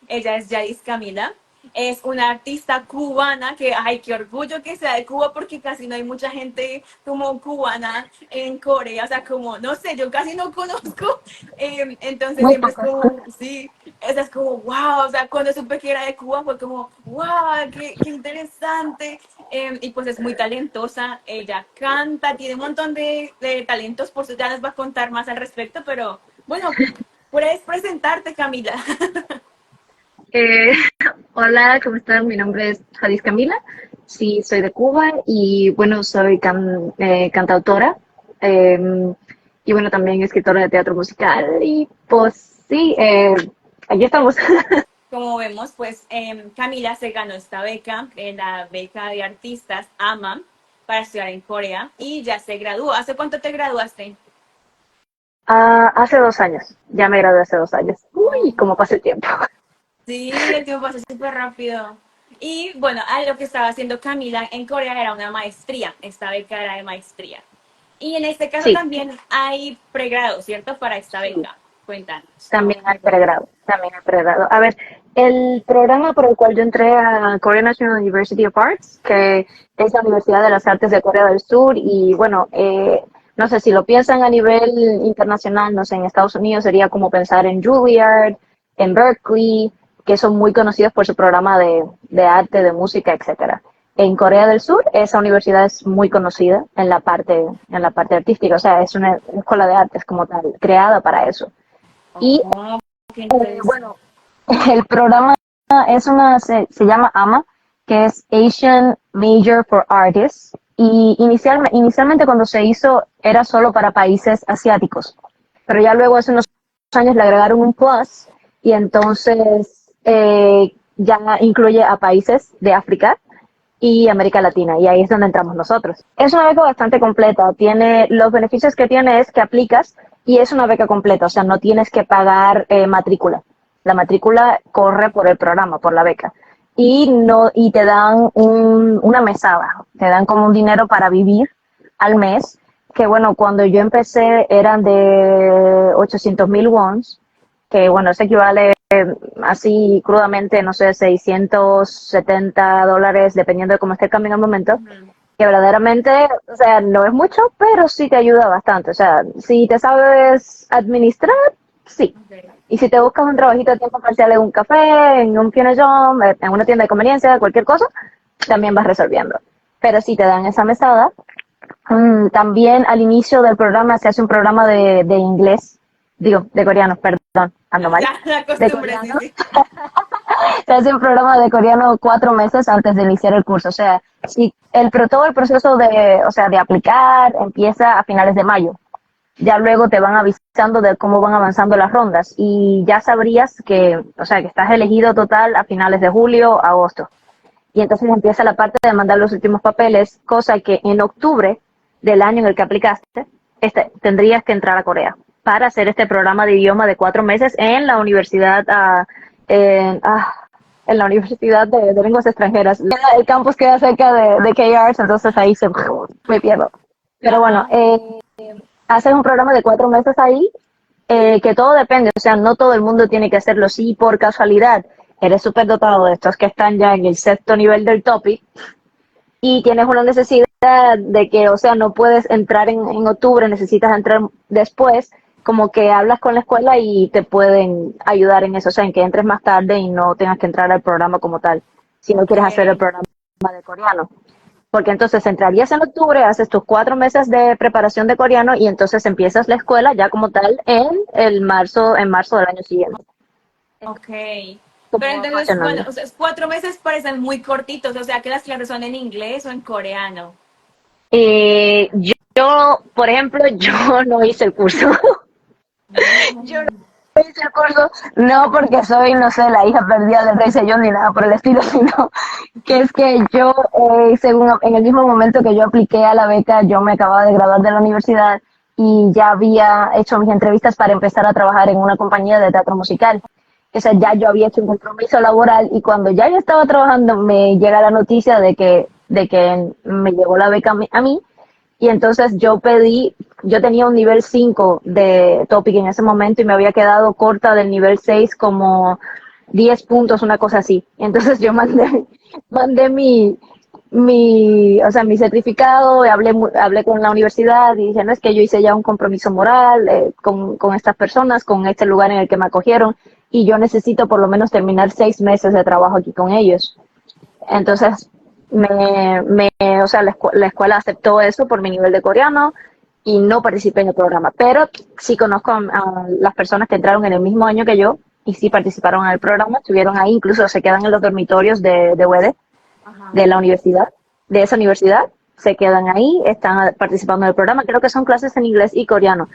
Ella es Yadis Camila. Es una artista cubana que, ay, qué orgullo que sea de Cuba porque casi no hay mucha gente como cubana en Corea. O sea, como, no sé, yo casi no conozco. Entonces Muy siempre es poco. como, sí, esa es como, wow. O sea, cuando supe que era de Cuba fue como, wow, qué interesante. Y pues es muy talentosa. Ella canta, tiene un montón de talentos. Por eso ya nos va a contar más al respecto. Pero bueno, puedes presentarte, Camila. Eh, Hola, ¿cómo están? Mi nombre es Jadis Camila. Sí, soy de Cuba y bueno, soy cantautora y bueno, también escritora de teatro musical. Y pues sí, aquí estamos. Como vemos, pues Camila se ganó esta beca, la beca de artistas AMA, para estudiar en Corea y ya se graduó. ¿Hace cuánto te graduaste? Hace 2 años, ya me gradué hace 2 años. Uy, Oh, cómo pasa el tiempo. sí, el tiempo pasa súper rápido. Y bueno, lo que estaba haciendo Camila en Corea era una maestría, esta beca era de maestría. Y en este caso Sí, también hay pregrado, ¿cierto? Para esta sí. beca. Cuéntanos. También hay pregrado, también hay pregrado. A ver, el programa por el cual yo entré a Korea National University of Arts, que es la Universidad de las Artes de Corea del Sur, y bueno, no sé si lo piensan a nivel internacional, no sé, en Estados Unidos sería como pensar en Juilliard, en Berkeley, que son muy conocidos por su programa de arte, de música, etcétera. En Corea del Sur, esa universidad es muy conocida en la parte artística, o sea, es una escuela de artes como tal, creada para eso. Y Oh, qué interesante. bueno, el programa se llama AMA, que es Asian Major for Artists, y inicialmente cuando se hizo era solo para países asiáticos, pero ya luego hace unos años le agregaron un plus y entonces ya incluye a países de África y América Latina, y ahí es donde entramos nosotros. Es una beca bastante completa, tiene los beneficios que tiene es que aplicas y es una beca completa, o sea, no tienes que pagar matrícula. La matrícula corre por el programa, por la beca. Y no y te dan una mesada, te dan como un dinero para vivir al mes, que bueno, cuando yo empecé eran de 800,000 wons, que bueno, eso equivale así crudamente, no sé, $670, dependiendo de cómo esté el cambio en el momento, Ujú. que verdaderamente, o sea, no es mucho, pero sí te ayuda bastante. O sea, si te sabes administrar, sí. Okay. Y si te buscas un trabajito de tiempo parcial en un café, en un Piano, en una tienda de conveniencia, cualquier cosa, también vas resolviendo. Pero si te dan esa mesada, también al inicio del programa se hace un programa de inglés, digo, de coreano, perdón, ando mal, La de costumbre, sí, coreano. sí. Se hace un programa de coreano 4 meses antes de iniciar el curso. O sea, si todo el proceso o sea, de aplicar empieza a finales de mayo. Ya luego te van avisando de cómo van avanzando las rondas y ya sabrías que, o sea, que estás elegido total a finales de julio, agosto. Y entonces empieza la parte de mandar los últimos papeles, cosa que en octubre del año en el que aplicaste, tendrías que entrar a Corea para hacer este programa de idioma de 4 meses en la universidad, en, ah, en la Universidad de Lenguas Extranjeras. El campus queda cerca de K-Arts, entonces ahí me pierdo. Pero bueno, Ajá. haces un programa de 4 meses ahí, que todo depende, o sea, no todo el mundo tiene que hacerlo. Si por casualidad eres súper dotado de estos que están ya en el sexto nivel del topic y tienes una necesidad de que, o sea, no puedes entrar en octubre, necesitas entrar después, como que hablas con la escuela y te pueden ayudar en eso, o sea, en que entres más tarde y no tengas que entrar al programa como tal, si no Ok. quieres hacer el programa de coreano. Porque entonces entrarías en octubre, haces tus 4 meses de preparación de coreano y entonces empiezas la escuela ya como tal en marzo del año siguiente. Ok. Pero ¿Cómo va entonces, bueno, funcionando? o sea, 4 meses parecen muy cortitos, o sea, que las clases son en inglés o en coreano. Yo, por ejemplo, yo no hice el curso. Yo Mm. no hice el curso, no porque soy, no sé, la hija perdida del rey Sejong ni nada por el estilo, sino que es que yo, según en el mismo momento que yo apliqué a la beca, yo me acababa de graduar de la universidad y ya había hecho mis entrevistas para empezar a trabajar en una compañía de teatro musical. O sea, ya yo había hecho un compromiso laboral y cuando ya yo estaba trabajando me llega la noticia de que me llegó la beca a mí y entonces yo tenía un nivel 5 de topic en ese momento y me había quedado corta del nivel 6 como 10 puntos, una cosa así. Entonces yo mandé o sea, mi certificado, hablé con la universidad y dije, no, es que yo hice ya un compromiso moral con estas personas, con este lugar en el que me acogieron, y yo necesito por lo menos terminar 6 meses de trabajo aquí con ellos. Entonces, o sea, la escuela aceptó eso por mi nivel de coreano y no participé en el programa. Pero sí conozco a las personas que entraron en el mismo año que yo y sí participaron en el programa, estuvieron ahí, incluso se quedan en los dormitorios de UED, Ajá. de la universidad, de esa universidad, se quedan ahí, están participando en el programa. Creo que son clases en inglés y coreano.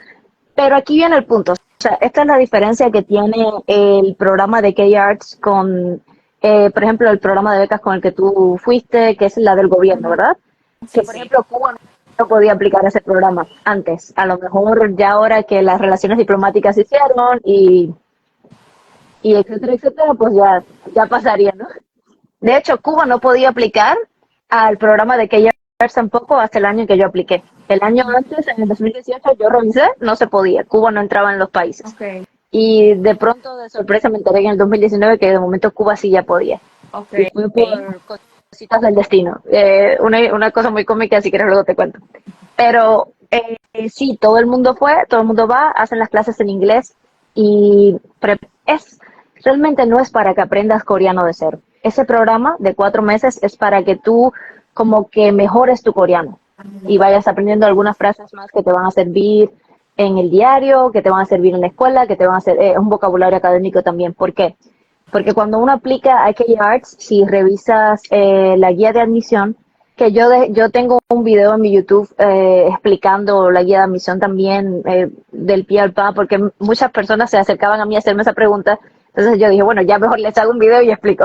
Pero aquí viene el punto. O sea, esta es la diferencia que tiene el programa de K-Arts con, por ejemplo, el programa de becas con el que tú fuiste, que es la del gobierno, Ujú. ¿verdad? Que, Sí, por sí. ejemplo, Cuba no podía aplicar ese programa antes. A lo mejor ya ahora que las relaciones diplomáticas se hicieron y etcétera, etcétera, pues ya pasaría, ¿no? De hecho, Cuba no podía aplicar al programa de K-Arts tampoco hasta el año en que yo apliqué. El año antes, en el 2018, yo revisé, no se podía. Cuba no entraba en los países. Ok, Y de pronto, de sorpresa, me enteré en el 2019 que de momento Cuba sí ya podía. ok. Y fue por cositas del destino. Una cosa muy cómica, si quieres luego te cuento. Pero sí, todo el mundo va, hacen las clases en inglés y es realmente no es para que aprendas coreano de cero. Ese programa de 4 meses es para que tú como que mejores tu coreano y vayas aprendiendo algunas frases más que te van a servir en el diario, que te van a servir en la escuela, que te van a hacer un vocabulario académico también. ¿Por qué? Porque cuando uno aplica a K-Arts, si revisas la guía de admisión, que yo tengo un video en mi YouTube explicando la guía de admisión también del pie al pa, porque muchas personas se acercaban a mí a hacerme esa pregunta. Entonces yo dije, bueno, ya mejor les hago un video y explico.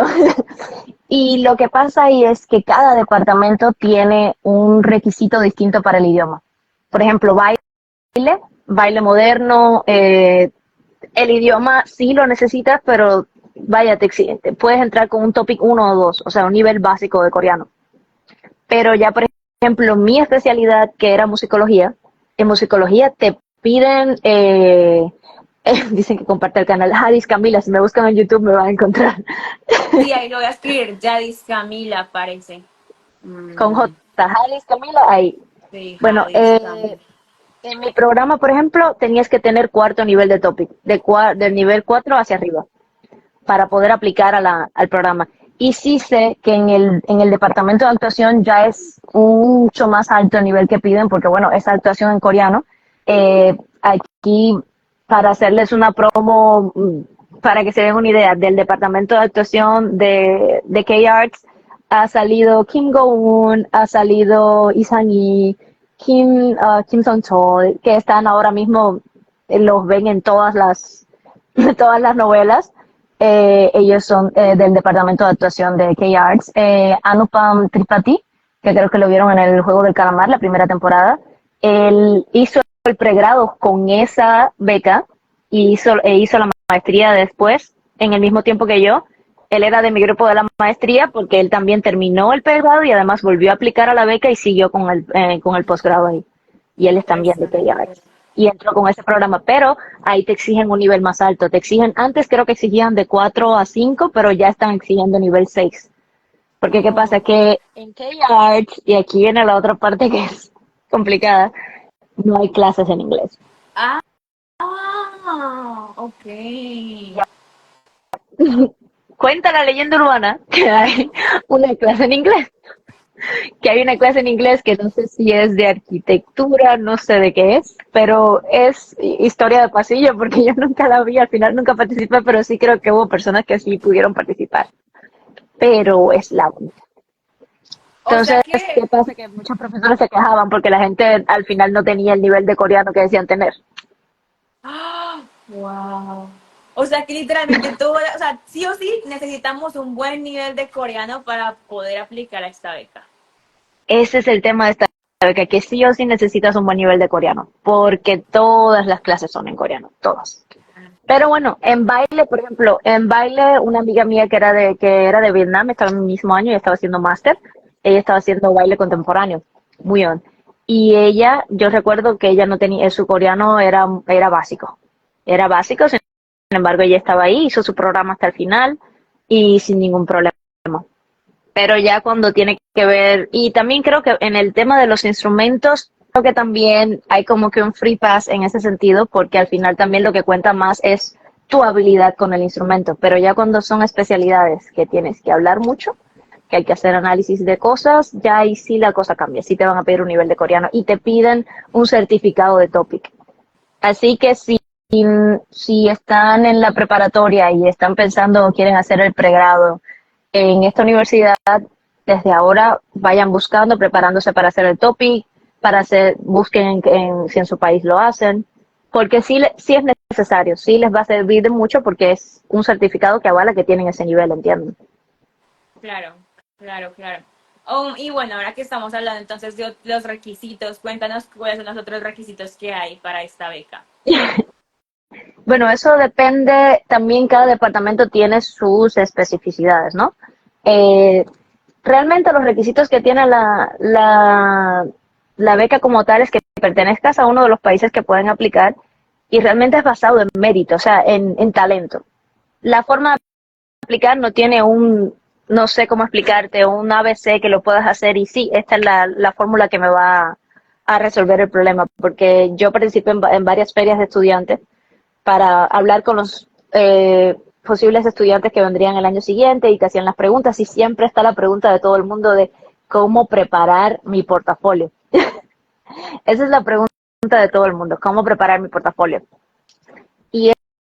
Y lo que pasa ahí es que cada departamento tiene un requisito distinto para el idioma. Por ejemplo, baile moderno, el idioma sí lo necesitas, pero vaya, te exigente. Puedes entrar con un topic 1 o 2, o sea, un nivel básico de coreano. Pero ya, por ejemplo, mi especialidad, que era musicología, en musicología te piden, dicen que comparte el canal, Hadis Camila, si me buscan en YouTube me van a encontrar, Sí, ahí lo voy a escribir. Yadis Camila parece. con J, Mm, Hadis Camila, ahí. sí, Bueno, Jadis Camila. en mi programa, por ejemplo, tenías que tener cuarto nivel de topic, del nivel 4 hacia arriba, para poder aplicar al programa. Y sí sé que en el departamento de actuación ya es mucho más alto el nivel que piden, porque bueno, es actuación en coreano. Aquí, para hacerles una promo, para que se den una idea, del departamento de actuación de K-Arts, ha salido Kim Go-eun, ha salido Isang-yi, Kim Song-chol, que están ahora mismo, los ven en todas las novelas. Ellos son del departamento de actuación de K-Arts. Anupam Tripathi, que creo que lo vieron en el Juego del Calamar, la primera temporada. Él hizo el pregrado con esa beca y hizo la maestría después, en el mismo tiempo que yo. Él era de mi grupo de la maestría porque él también terminó el pregrado y además volvió a aplicar a la beca y siguió con el posgrado ahí. Y él es también de Interesante. K-Arts y entró con ese programa, pero ahí te exigen un nivel más alto, te exigen, antes creo que exigían de 4 a 5, pero ya están exigiendo nivel 6. Porque qué pasa, Oh. que en K-Arts, y aquí viene la otra parte que es complicada, no hay clases en inglés. Ah, ok. Cuenta la leyenda urbana que hay una clase en inglés, que hay una clase en inglés que no sé si es de arquitectura, no sé de qué es, pero es historia de pasillo porque yo nunca la vi, al final nunca participé, pero sí creo que hubo personas que sí pudieron participar, pero es la única. O sea Entonces, que, ¿qué pasa? Que muchos profesores se quejaban porque la gente al final no tenía el nivel de coreano que decían tener. wow. O sea que literalmente todo, o sea, sí o sí necesitamos un buen nivel de coreano para poder aplicar a esta beca. Ese es el tema de esta beca, que sí o sí necesitas un buen nivel de coreano, porque todas las clases son en coreano, todas. Pero bueno, en baile, por ejemplo, en baile, una amiga mía que era de Vietnam, estaba en el mismo año y estaba haciendo máster, ella estaba haciendo baile contemporáneo, muy bien. Y ella, yo recuerdo que ella no tenía, su coreano era básico, embargo, ella estaba ahí, hizo su programa hasta el final y sin ningún problema. Pero ya cuando tiene que ver, y también creo que en el tema de los instrumentos, creo que también hay como que un free pass en ese sentido, porque al final también lo que cuenta más es tu habilidad con el instrumento, pero ya cuando son especialidades que tienes que hablar mucho, que hay que hacer análisis de cosas, ya ahí sí la cosa cambia, sí te van a pedir un nivel de coreano y te piden un certificado de TOPIK. Así que si están en la preparatoria y están pensando o quieren hacer el pregrado en esta universidad, desde ahora vayan buscando, preparándose para hacer el TOPIK, busquen si en su país lo hacen, porque sí es necesario, sí les va a servir de mucho porque es un certificado que avala que tienen ese nivel, ¿entienden? Claro, claro, claro. Y bueno, ahora que estamos hablando entonces de los requisitos, cuéntanos cuáles son los otros requisitos que hay para esta beca. Bueno, eso depende, también cada departamento tiene sus especificidades, ¿no? Eh, Realmente los requisitos que tiene la beca como tal es que pertenezcas a uno de los países que pueden aplicar y realmente es basado en mérito, o sea, en talento. La forma de aplicar no tiene no sé cómo explicarte, un ABC que lo puedas hacer y sí, esta es la fórmula que me va a resolver el problema, porque yo participé en varias ferias de estudiantes para hablar con los posibles estudiantes que vendrían el año siguiente y que hacían las preguntas y siempre está la pregunta de todo el mundo de cómo preparar mi portafolio. Esa es la pregunta de todo el mundo, cómo preparar mi portafolio. Y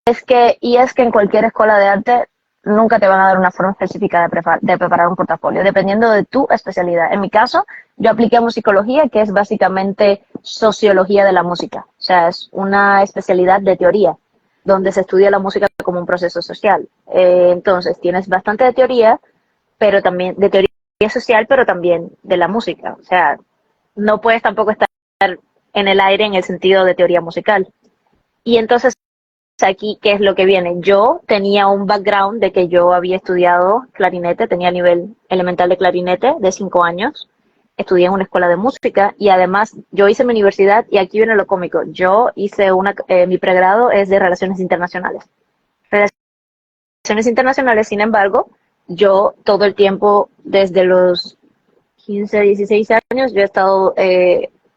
es que en cualquier escuela de arte nunca te van a dar una forma específica de preparar un portafolio, dependiendo de tu especialidad. En mi caso, yo apliqué a musicología, que es básicamente sociología de la música. O sea, es una especialidad de teoría, donde se estudia la música como un proceso social. Entonces, tienes bastante de teoría, pero también de teoría social, pero también de la música. O sea, no puedes tampoco estar en el aire en el sentido de teoría musical. Y entonces aquí, ¿qué es lo que viene? Yo tenía un background de que yo había estudiado clarinete, tenía nivel elemental de clarinete de 5 años, estudié en una escuela de música y además yo hice mi universidad y aquí viene lo cómico, yo hice mi pregrado es de relaciones internacionales. Relaciones internacionales, sin embargo, yo todo el tiempo, desde los 15, 16 años, yo he estado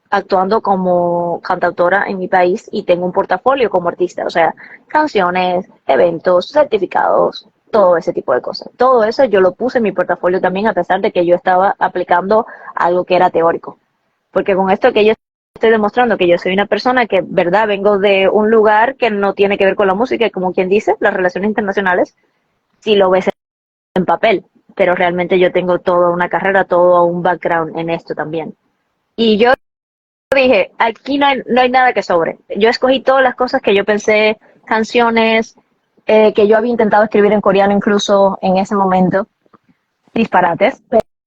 actuando como cantautora en mi país y tengo un portafolio como artista, o sea, canciones, eventos, certificados, todo ese tipo de cosas. Todo eso yo lo puse en mi portafolio también, a pesar de que yo estaba aplicando algo que era teórico. Porque con esto que yo estoy demostrando que yo soy una persona que, verdad, vengo de un lugar que no tiene que ver con la música, y como quien dice, las relaciones internacionales, si lo ves en papel, pero realmente yo tengo toda una carrera, todo un background en esto también. Y yo dije, aquí no hay nada que sobre. Yo escogí todas las cosas que yo pensé, canciones, que yo había intentado escribir en coreano incluso en ese momento, disparates,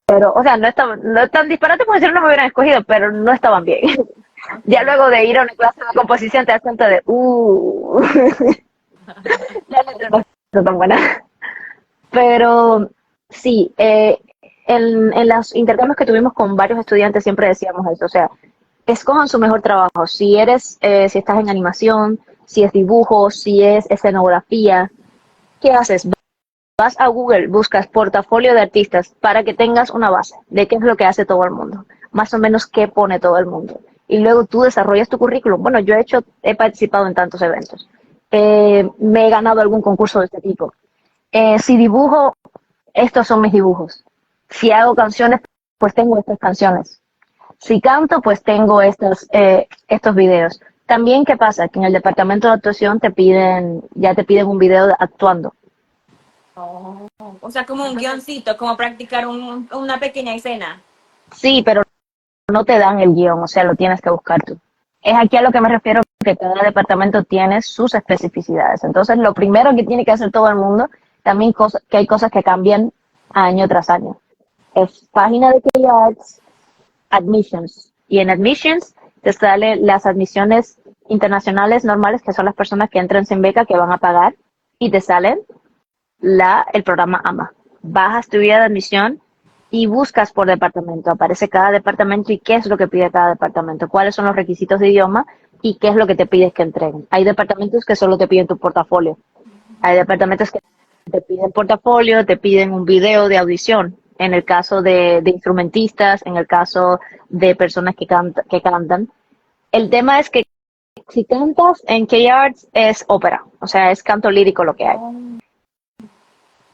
pero o sea, no tan disparates porque si no me hubieran escogido, pero no estaban bien. Ya Okay. luego de ir a una clase de composición te das cuenta de, la letra no está tan buena. Pero sí, en los intercambios que tuvimos con varios estudiantes siempre decíamos eso, o sea, escojan su mejor trabajo. Si estás en animación, si es dibujo, si es escenografía, ¿qué haces? Vas a Google, buscas portafolio de artistas para que tengas una base de qué es lo que hace todo el mundo, más o menos qué pone todo el mundo. Y luego tú desarrollas tu currículum. Bueno, he participado en tantos eventos. Me he ganado algún concurso de este tipo. Si dibujo, estos son mis dibujos. Si hago canciones, pues tengo estas canciones. Si canto, pues tengo estos videos. También, ¿qué pasa? Que en el departamento de actuación ya te piden un video actuando. Oh, o sea, como un guioncito, como practicar una pequeña escena. Sí, pero no te dan el guión, o sea, lo tienes que buscar tú. Es aquí a lo que me refiero, que cada departamento tiene sus especificidades. Entonces, lo primero que tiene que hacer todo el mundo, también que hay cosas que cambian año tras año. Es página de K-Arts, Admissions. Y en Admissions te salen las admisiones internacionales normales, que son las personas que entran sin beca, que van a pagar, y te salen el programa AMA. Bajas tu vía de admisión y buscas por departamento. Aparece cada departamento y qué es lo que pide cada departamento, cuáles son los requisitos de idioma y qué es lo que te pides que entreguen. Hay departamentos que solo te piden tu portafolio. Hay departamentos que te piden portafolio, te piden un video de audición. En el caso de instrumentistas, en el caso de personas que cantan. El tema es que si cantas en K-Arts es ópera, o sea, es canto lírico lo que hay. Oh,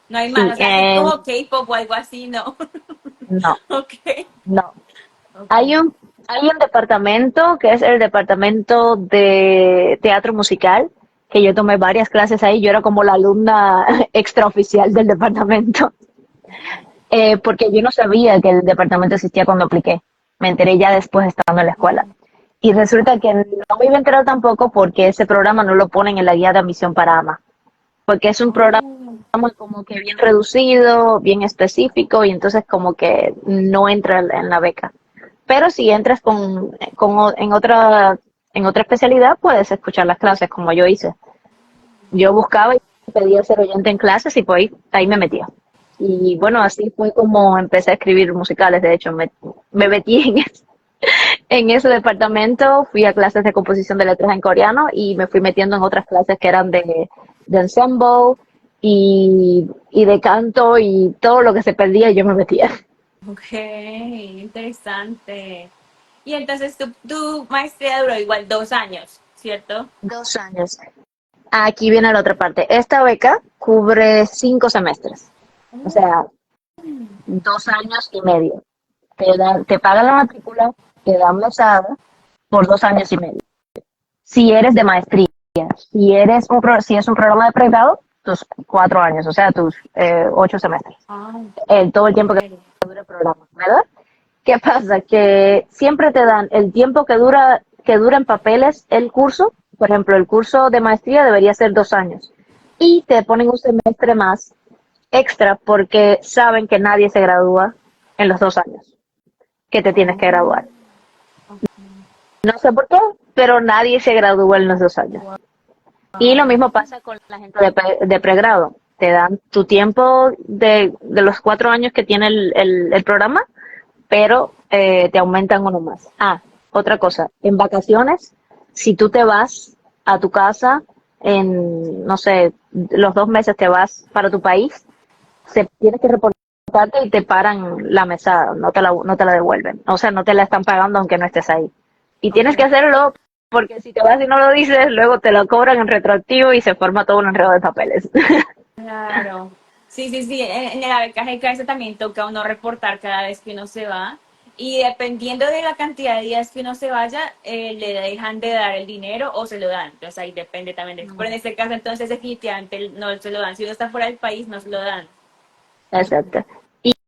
no hay más, Sí, o sea, así como K-pop o algo así, no. no, Ok, no. ok. Hay un, hay un departamento que es el departamento de teatro musical, que yo tomé varias clases ahí, yo era como la alumna extraoficial del departamento, porque yo no sabía que el departamento existía cuando apliqué, me enteré ya después estando en la escuela. Y resulta que no me iba a enterar tampoco porque ese programa no lo ponen en la guía de admisión para AMA, porque es un programa Oh, como que bien reducido, bien específico y entonces como que no entra en la beca. Pero si entras en otra especialidad, puedes escuchar las clases como yo hice. Yo buscaba y pedía ser oyente en clases y pues ahí me metía. Y bueno, así fue como empecé a escribir musicales. De hecho, me metí en ese departamento, fui a clases de composición de letras en coreano y me fui metiendo en otras clases que eran de ensemble y de canto y todo lo que se perdía yo me metía. ok, interesante. Y entonces tu maestría duró igual 2 años, ¿cierto? 2 años. Aquí viene la otra parte. Esta beca cubre 5 semestres, o sea, 2 años y medio. Te pagan la matrícula, te dan mesada por 2 años y medio. Si eres de maestría, si es un programa de pregrado, tus 4 años, o sea, tus 8 semestres. Ah, Todo el tiempo que chévere. dura el programa, ¿verdad? ¿Qué pasa? Que siempre te dan el tiempo que dura en papeles el curso. Por ejemplo, el curso de maestría debería ser 2 años. Y te ponen un semestre más extra porque saben que nadie se gradúa en los 2 años que te tienes que Oh, graduar. ok. No sé por qué, pero nadie se gradúa en los 2 años. Y lo Wow. mismo pasa con la gente de pregrado. Te dan tu tiempo de los 4 años que tiene el programa, pero te aumentan uno más. Ah, otra cosa, en vacaciones, si tú te vas a tu casa, no sé, los 2 meses te vas para tu país, tienes que reportarte y te paran la mesada, no te la devuelven. O sea, no te la están pagando aunque no estés ahí. Y Ok, tienes que hacerlo porque si te vas y no lo dices, luego te lo cobran en retroactivo y se forma todo un enredo de papeles. claro. Sí, sí, sí. En la beca GKS también toca uno reportar cada vez que uno se va. Y dependiendo de la cantidad de días que uno se vaya, le dejan de dar el dinero o se lo dan. Entonces ahí depende también de eso. Pero en este caso, entonces, definitivamente no se lo dan. Si uno está fuera del país, no se lo dan. Exacto.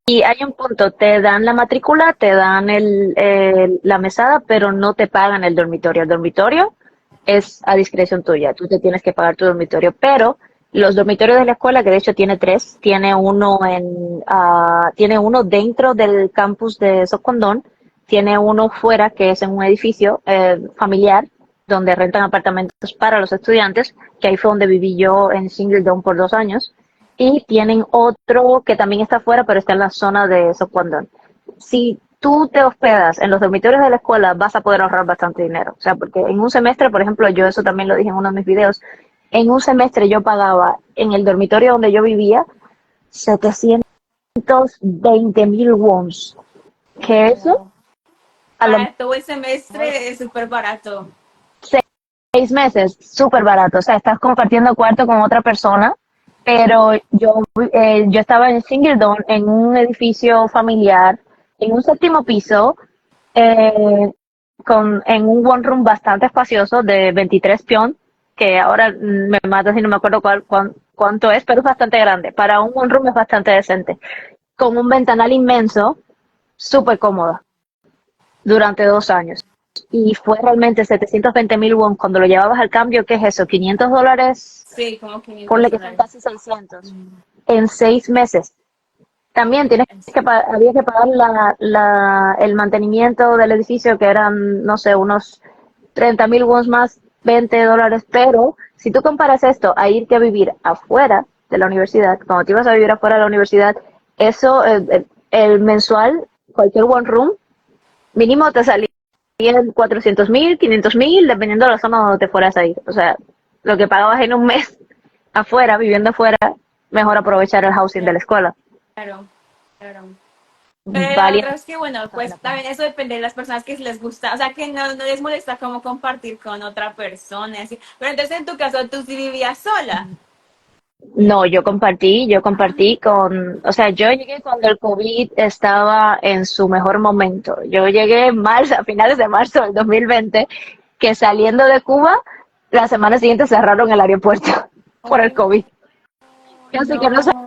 Y hay un punto, te dan la matrícula, te dan la mesada, pero no te pagan el dormitorio. El dormitorio es a discreción tuya, tú te tienes que pagar tu dormitorio, pero los dormitorios de la escuela, que de hecho tiene tres, tiene uno dentro del campus de Socondón, tiene uno fuera que es en un edificio familiar donde rentan apartamentos para los estudiantes, que ahí fue donde viví yo en Singleton por 2 años, y tienen otro que también está afuera, pero está en la zona de Socondón. Si tú te hospedas en los dormitorios de la escuela, vas a poder ahorrar bastante dinero. O sea, porque en un semestre, por ejemplo, yo eso también lo dije en uno de mis videos, en un semestre yo pagaba en el dormitorio donde yo vivía 720.000 wons. Que eso, No. a lo Para todo el mejor semestre es súper barato. 6 meses, súper barato. O sea, estás compartiendo cuarto con otra persona, pero yo estaba en Singleton, en un edificio familiar, en un séptimo piso, eh, en un one room bastante espacioso de 23 pion, que ahora me mata si no me acuerdo cuánto es, pero es bastante grande. Para un one room es bastante decente. Con un ventanal inmenso, súper cómoda, durante 2 años. Y fue realmente 720.000 won. Cuando lo llevabas al cambio, ¿qué es eso? $500, Sí, como 500 ponle que son dólares. casi 600 en 6 meses. También Es- había que pagar el mantenimiento del edificio, que eran, no sé, unos 30.000 wons más, $20, pero si tú comparas esto a irte a vivir afuera de la universidad, cuando te ibas a vivir afuera de la universidad, eso, el mensual, cualquier one room, mínimo te salía salían 400.000, 500.000, dependiendo de la zona donde te fueras a ir. O sea, lo que pagabas en un mes afuera, viviendo afuera, mejor aprovechar el housing de la escuela. Claro, claro. Pero la Valía otra es que, bueno, la pues pena. también eso depende de las personas que les gusta, o sea, que no les molesta como compartir con otra persona, así. Pero entonces en tu caso tú sí vivías sola. No, yo compartí con, o sea, yo llegué cuando el COVID estaba en su mejor momento. Yo llegué en marzo, a finales de marzo del 2020, que saliendo de Cuba, la semana siguiente cerraron el aeropuerto por el Oh, COVID. Así que no no. salí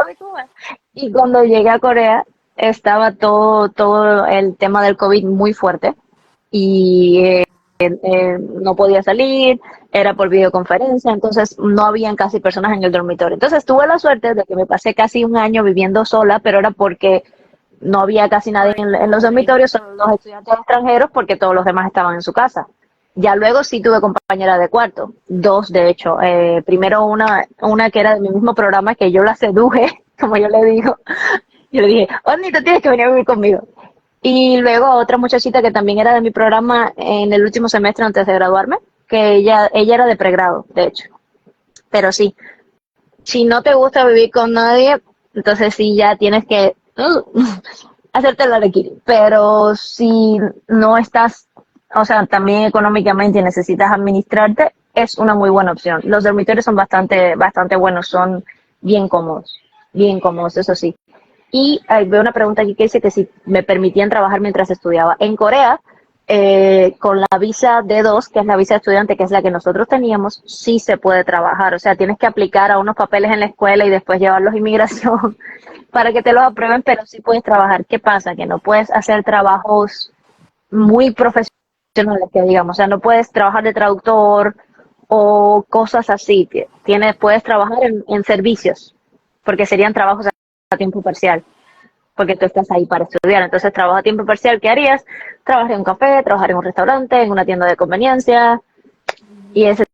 de Cuba. Y cuando llegué a Corea, estaba todo el tema del COVID muy fuerte y no podía salir, era por videoconferencia, entonces no habían casi personas en el dormitorio. Entonces tuve la suerte de que me pasé casi un año viviendo sola, pero era porque no había casi nadie Por el en los COVID. dormitorios, solo los estudiantes extranjeros, porque todos los demás estaban en su casa. Ya luego sí tuve compañera de cuarto, dos de hecho. Primero una que era de mi mismo programa, que yo la seduje, como yo le digo. Yo le dije, Oni, tú tienes que venir a vivir conmigo. Y luego otra muchachita que también era de mi programa en el último semestre antes de graduarme, que ella era de pregrado, de hecho. Pero sí, si no te gusta vivir con nadie, entonces sí ya tienes que hacerte la requiri. Pero si no estás, o sea, también económicamente necesitas administrarte, es una muy buena opción. Los dormitorios son bastante buenos, son bien cómodos, eso sí. Y veo una pregunta aquí que dice que si me permitían trabajar mientras estudiaba. En Corea, con la visa D2, que es la visa de estudiante, que es la que nosotros teníamos, sí se puede trabajar. O sea, tienes que aplicar a unos papeles en la escuela y después llevarlos a inmigración para que te los aprueben, pero sí puedes trabajar. ¿Qué pasa? Que no puedes hacer trabajos muy profesionales, que digamos. O sea, no puedes trabajar de traductor o cosas así. Puedes trabajar en servicios, porque serían trabajos a tiempo parcial, porque tú estás ahí para estudiar. Entonces, trabajo a tiempo parcial, ¿qué harías? Trabajar en un café, trabajar en un restaurante, en una tienda de conveniencia y ese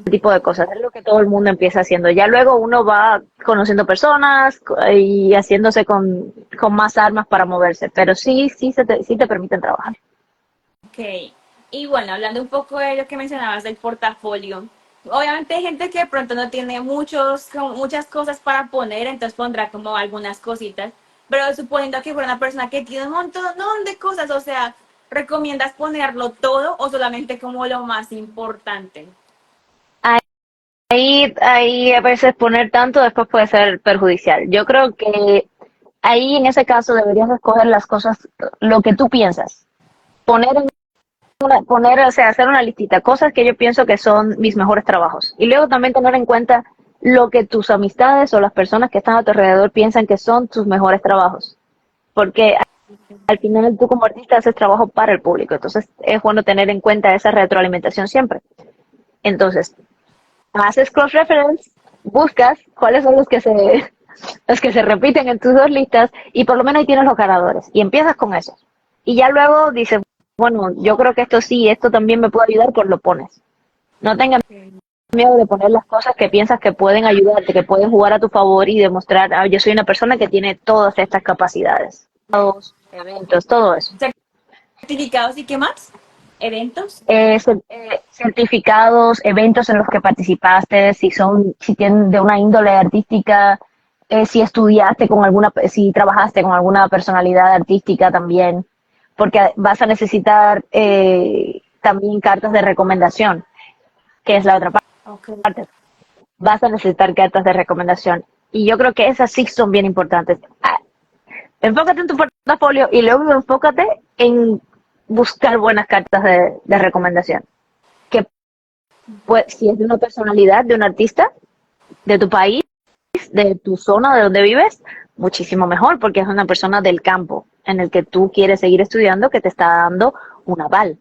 tipo de cosas. Es lo que todo el mundo empieza haciendo. Ya luego uno va conociendo personas y haciéndose con más armas para moverse, pero sí te permiten trabajar. Ok. Y bueno, hablando un poco de lo que mencionabas del portafolio. Obviamente hay gente que de pronto no tiene como muchas cosas para poner, entonces pondrá como algunas cositas. Pero suponiendo que fuera una persona que tiene un montón de cosas, o sea, ¿recomiendas ponerlo todo o solamente como lo más importante? Ahí a veces poner tanto después puede ser perjudicial. Yo creo que ahí en ese caso deberías escoger las cosas, lo que tú piensas. Poner o sea, hacer una listita, cosas que yo pienso que son mis mejores trabajos. Y luego también tener en cuenta lo que tus amistades o las personas que están a tu alrededor piensan que son tus mejores trabajos. Porque al final tú como artista haces trabajo para el público. Entonces es bueno tener en cuenta esa retroalimentación siempre. Entonces, haces cross-reference, buscas cuáles son los que se repiten en tus dos listas y por lo menos ahí tienes los ganadores y empiezas con esos. Y ya luego dices, bueno, yo creo que esto sí, esto también me puede ayudar, pues lo pones. No tengas miedo de poner las cosas que piensas que pueden ayudarte, que pueden jugar a tu favor y demostrar, ah, yo soy una persona que tiene todas estas capacidades. Todos, eventos, todo eso. ¿Certificados y qué más? ¿Eventos? Certificados, eventos en los que participaste, si tienen de una índole artística, si estudiaste si trabajaste con alguna personalidad artística también, porque vas a necesitar también cartas de recomendación, que es la otra Ok. parte. Vas a necesitar cartas de recomendación. Y yo creo que esas sí son bien importantes. Enfócate en tu portafolio y luego enfócate en buscar buenas cartas de recomendación. Que pues, si es de una personalidad, de un artista, de tu país, de tu zona, de donde vives, muchísimo mejor, porque es una persona del campo en el que tú quieres seguir estudiando, que te está dando un aval.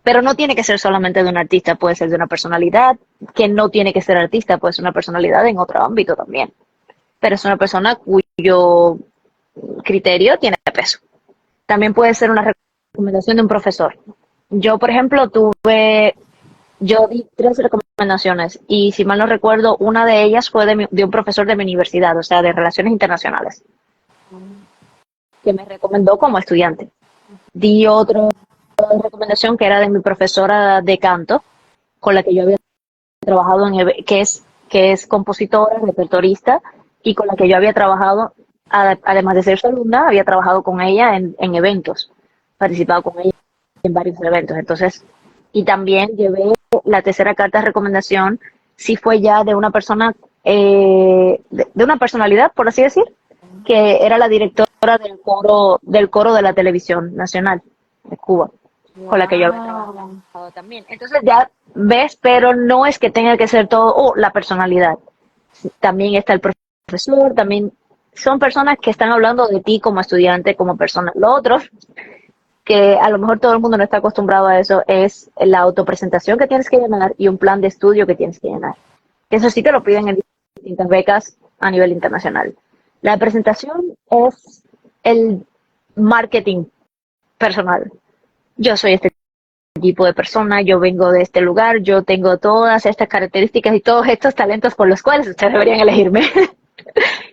Pero no tiene que ser solamente de un artista, puede ser de una personalidad, que no tiene que ser artista, puede ser una personalidad en otro ámbito también. Pero es una persona cuyo criterio tiene peso. También puede ser una recomendación de un profesor. Yo, por ejemplo, yo di 3 recomendaciones y si mal no recuerdo, una de ellas fue de un profesor de mi universidad, o sea, de relaciones internacionales, que me recomendó como estudiante. Di otro de recomendación que era de mi profesora de canto, con la que yo había trabajado que es compositora, repertorista, y con la que yo había trabajado, además de ser su alumna, había trabajado con ella en eventos, participado con ella en varios eventos. Entonces, y también llevé la tercera carta de recomendación, si fue ya de una persona, de una personalidad, por así decir, que era la directora del coro de la televisión nacional de Cuba, con la que yo había Wow. trabajado también. Entonces ya ves, pero no es que tenga que ser todo, la personalidad. También está el profesor, también son personas que están hablando de ti como estudiante, como persona. Lo otro, que a lo mejor todo el mundo no está acostumbrado a eso, es la autopresentación que tienes que llenar y un plan de estudio que tienes que llenar. Eso sí te lo piden en distintas becas a nivel internacional. La presentación es el marketing personal. Yo soy este tipo de persona, yo vengo de este lugar, yo tengo todas estas características y todos estos talentos por los cuales ustedes deberían elegirme.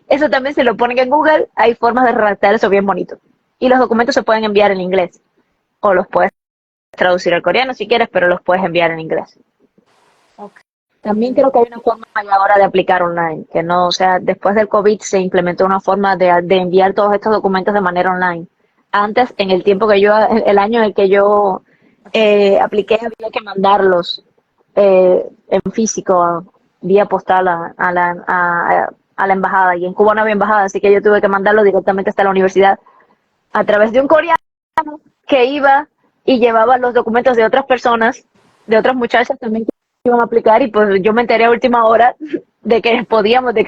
Eso también se lo ponen en Google, hay formas de redactar eso bien bonito. Y los documentos se pueden enviar en inglés, o los puedes traducir al coreano si quieres, pero los puedes enviar en inglés. Ok. También creo que hay una forma ya ahora de aplicar online, que no, o sea, después del COVID se implementó una forma de enviar todos estos documentos de manera online. Antes, en el tiempo que yo, el año en el que yo apliqué, había que mandarlos en físico, vía postal a la embajada, y en Cuba no había embajada, así que yo tuve que mandarlo directamente hasta la universidad a través de un coreano que iba y llevaba los documentos de otras personas, de otras muchachas también que iban a aplicar, y pues yo me enteré a última hora de que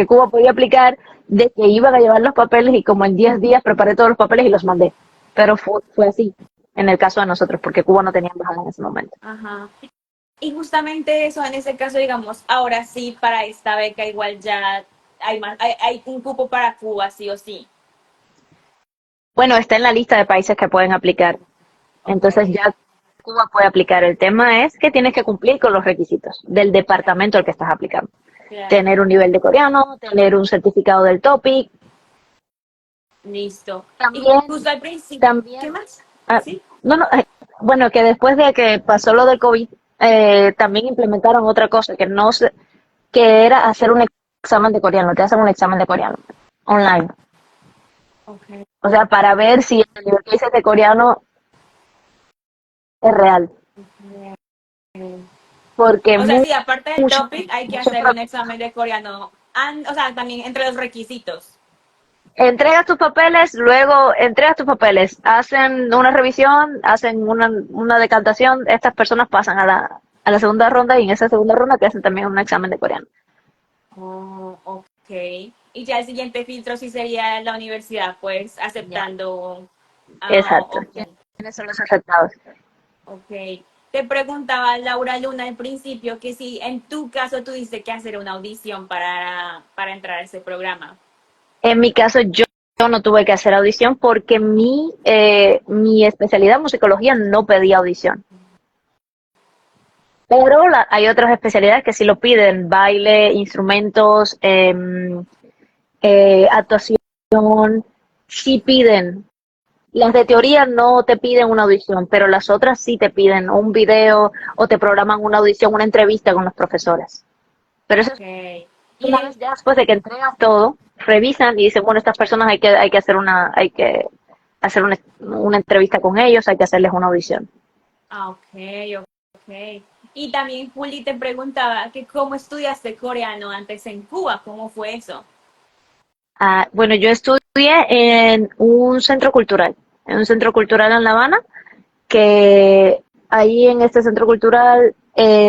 Cuba podía aplicar, de que iban a llevar los papeles, y como en 10 días preparé todos los papeles y los mandé. Pero fue así en el caso de nosotros, porque Cuba no tenía embajada en ese momento. Ajá. Y justamente eso, en ese caso, digamos, ahora sí, para esta beca igual ya hay un cupo para Cuba, sí o sí. Bueno, está en la lista de países que pueden aplicar. Entonces Ok. ya Cuba puede aplicar. El tema es que tienes que cumplir con los requisitos del departamento al que estás aplicando. Claro. Tener un nivel de coreano, tener un certificado del TOPIK. Listo. Y También, justo al principio, ¿qué también, más? ah, ¿Sí? no, no, bueno, que después de que pasó lo del COVID, también implementaron otra cosa, que no sé, que era hacer un examen de coreano. Te hacen un examen de coreano online. Ok. O sea, para ver si el nivel que dices de coreano es real. Porque O sea, sí, aparte del muchos, topic, hay que muchos hacer un examen de coreano. O sea, también entre los requisitos. entregas tus papeles, hacen una revisión, hacen una decantación, estas personas pasan a la segunda ronda, y en esa segunda ronda te hacen también un examen de coreano. Oh, ok. Y ya el siguiente filtro sí sería la universidad, pues Ya. aceptando. Ah, Exacto. ok. ¿Quiénes son los afectados? Ok. Te preguntaba Laura Luna al principio que si en tu caso tuviste que hacer una audición para entrar a ese programa. En mi caso, yo no tuve que hacer audición porque mi especialidad en musicología no pedía audición. Pero hay otras especialidades que sí lo piden: baile, instrumentos, actuación, sí piden. Las de teoría no te piden una audición, pero las otras sí te piden un video o te programan una audición, una entrevista con los profesores. Pero eso Ok. es Y una de, vez ya después de que entregas todo, revisan y dicen, bueno, estas personas hay que hacer una entrevista con ellos, hay que hacerles una audición. ok, ok. Y también Juli te preguntaba que cómo estudiaste coreano antes en Cuba, ¿cómo fue eso? Bueno, yo estudié en un centro cultural en La Habana, que ahí en este centro cultural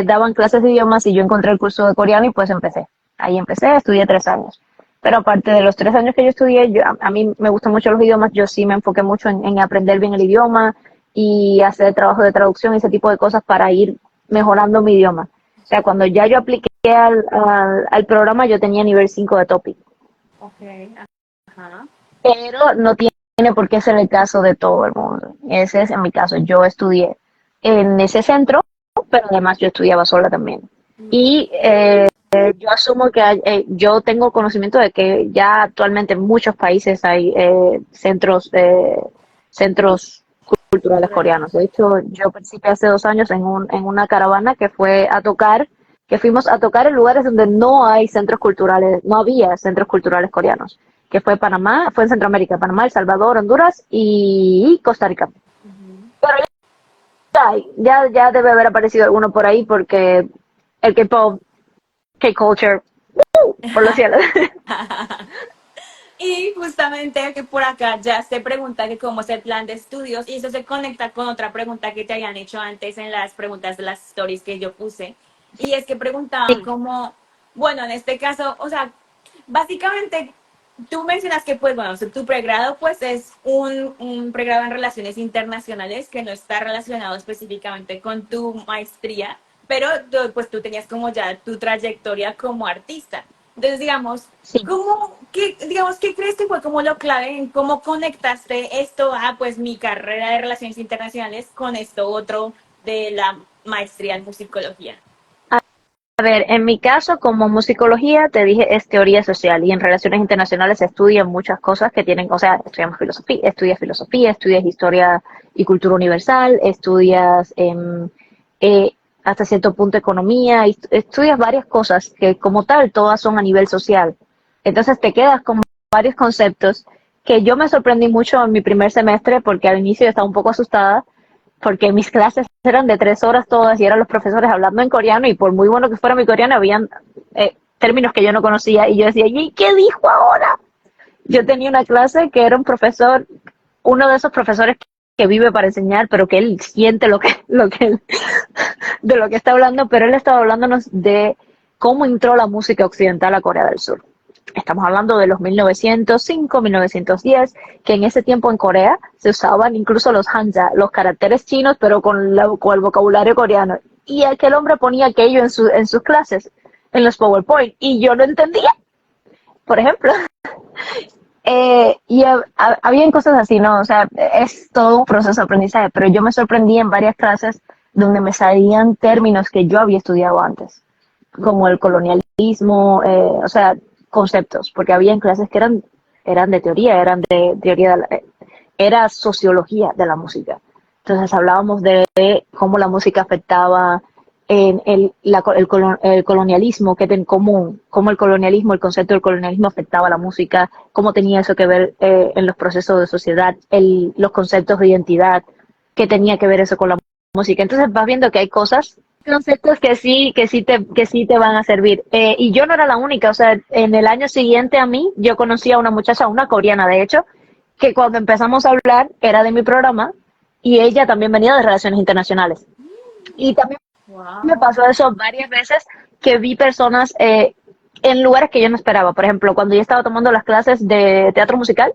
daban clases de idiomas, y yo encontré el curso de coreano y pues empecé. Ahí empecé, estudié 3 años. Pero aparte de los 3 años que yo estudié, a mí me gustan mucho los idiomas, yo sí me enfoqué mucho en aprender bien el idioma y hacer trabajo de traducción y ese tipo de cosas para ir mejorando mi idioma. O sea, cuando ya yo apliqué al programa, yo tenía nivel 5 de TOPIK. Ok, ajá. Pero no tiene por qué ser el caso de todo el mundo. Ese es en mi caso. Yo estudié en ese centro, pero además yo estudiaba sola también. Y yo asumo que yo tengo conocimiento de que ya actualmente en muchos países hay centros culturales coreanos. De hecho, yo participé hace 2 años en una caravana que fuimos a tocar en lugares donde no hay centros culturales, no había centros culturales coreanos, que fue Panamá, fue en Centroamérica, Panamá, El Salvador, Honduras y Costa Rica. Ujú. Pero ya debe haber aparecido alguno por ahí porque el K-pop, K-culture, por los cielos. Y justamente que por acá ya se pregunta que cómo es el plan de estudios y eso se conecta con otra pregunta que te habían hecho antes en las preguntas de las stories que yo puse. Y es que preguntaban Sí, cómo, bueno, en este caso, o sea, básicamente tú mencionas que pues bueno, tu pregrado pues es un pregrado en relaciones internacionales que no está relacionado específicamente con tu maestría, pero pues tú tenías como ya tu trayectoria como artista. Entonces, digamos, sí. ¿qué crees que fue como lo clave en cómo conectaste esto a pues mi carrera de relaciones internacionales con esto otro de la maestría en musicología? A ver, en mi caso, como musicología, te dije, es teoría social y en relaciones internacionales se estudian muchas cosas que tienen, o sea, estudias filosofía, estudias historia y cultura universal, estudias hasta cierto punto economía, y estudias varias cosas que como tal todas son a nivel social. Entonces te quedas con varios conceptos que yo me sorprendí mucho en mi primer semestre porque al inicio yo estaba un poco asustada porque mis clases eran de 3 horas todas y eran los profesores hablando en coreano y por muy bueno que fuera mi coreano habían términos que yo no conocía y yo decía, ¿y qué dijo ahora? Yo tenía una clase que era un profesor, uno de esos profesores que vive para enseñar, pero que él siente de lo que está hablando, pero él estaba hablándonos de cómo entró la música occidental a Corea del Sur. Estamos hablando de los 1905, 1910, que en ese tiempo en Corea se usaban incluso los hanja, los caracteres chinos, pero con el vocabulario coreano. Y aquel hombre ponía aquello en sus clases, en los PowerPoint, y yo no entendía, por ejemplo. Habían cosas así, ¿no? O sea, es todo un proceso de aprendizaje, pero yo me sorprendí en varias clases donde me salían términos que yo había estudiado antes, como el colonialismo, o sea, conceptos, porque había clases que eran de teoría, eran de teoría, era sociología de la música. Entonces hablábamos de cómo la música afectaba en el colonialismo, que en común, cómo el concepto del colonialismo afectaba a la música, cómo tenía eso que ver en los procesos de sociedad, los conceptos de identidad, qué tenía que ver eso con la música. Entonces vas viendo que hay cosas, conceptos que sí te van a servir. Y yo no era la única, o sea, en el año siguiente a mí, yo conocí a una muchacha, una coreana de hecho, que cuando empezamos a hablar era de mi programa y ella también venía de relaciones internacionales. Y también me Wow. pasó eso varias veces que vi personas en lugares que yo no esperaba. Por ejemplo, cuando yo estaba tomando las clases de teatro musical,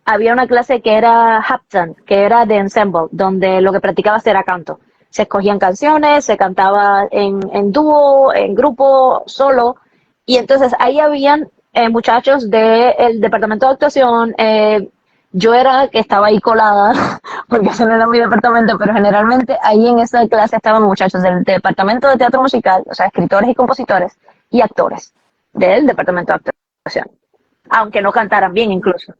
había una clase que era Haptan, que era de ensemble, donde lo que practicabas era canto. Se escogían canciones, se cantaba en dúo, en grupo, solo. Y entonces ahí habían muchachos del departamento de actuación. Yo era que estaba ahí colada, porque eso no era mi departamento, pero generalmente ahí en esa clase estaban muchachos del departamento de teatro musical, o sea, escritores y compositores, y actores del departamento de actuación, aunque no cantaran bien incluso,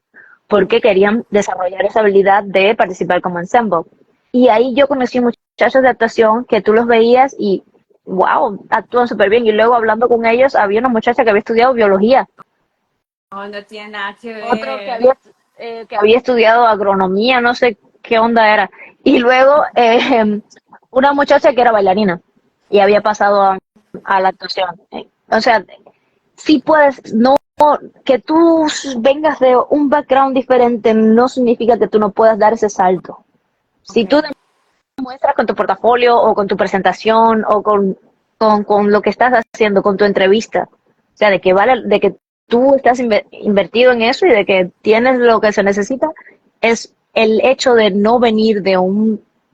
porque querían desarrollar esa habilidad de participar como ensemble. Y ahí yo conocí muchachos de actuación que tú los veías y, wow, actúan súper bien. Y luego hablando con ellos, había una muchacha que había estudiado biología, No, no tiene nada que otro ver. que había estudiado agronomía, no sé qué onda era. Y luego una muchacha que era bailarina y había pasado a la actuación. O sea, sí puedes, no, que tú vengas de un background diferente no significa que tú no puedas dar ese salto. Ok. Si tú demuestras con tu portafolio o con tu presentación o con lo que estás haciendo, con tu entrevista, o sea, de que tú estás invertido en eso y de que tienes lo que se necesita, es el hecho de no venir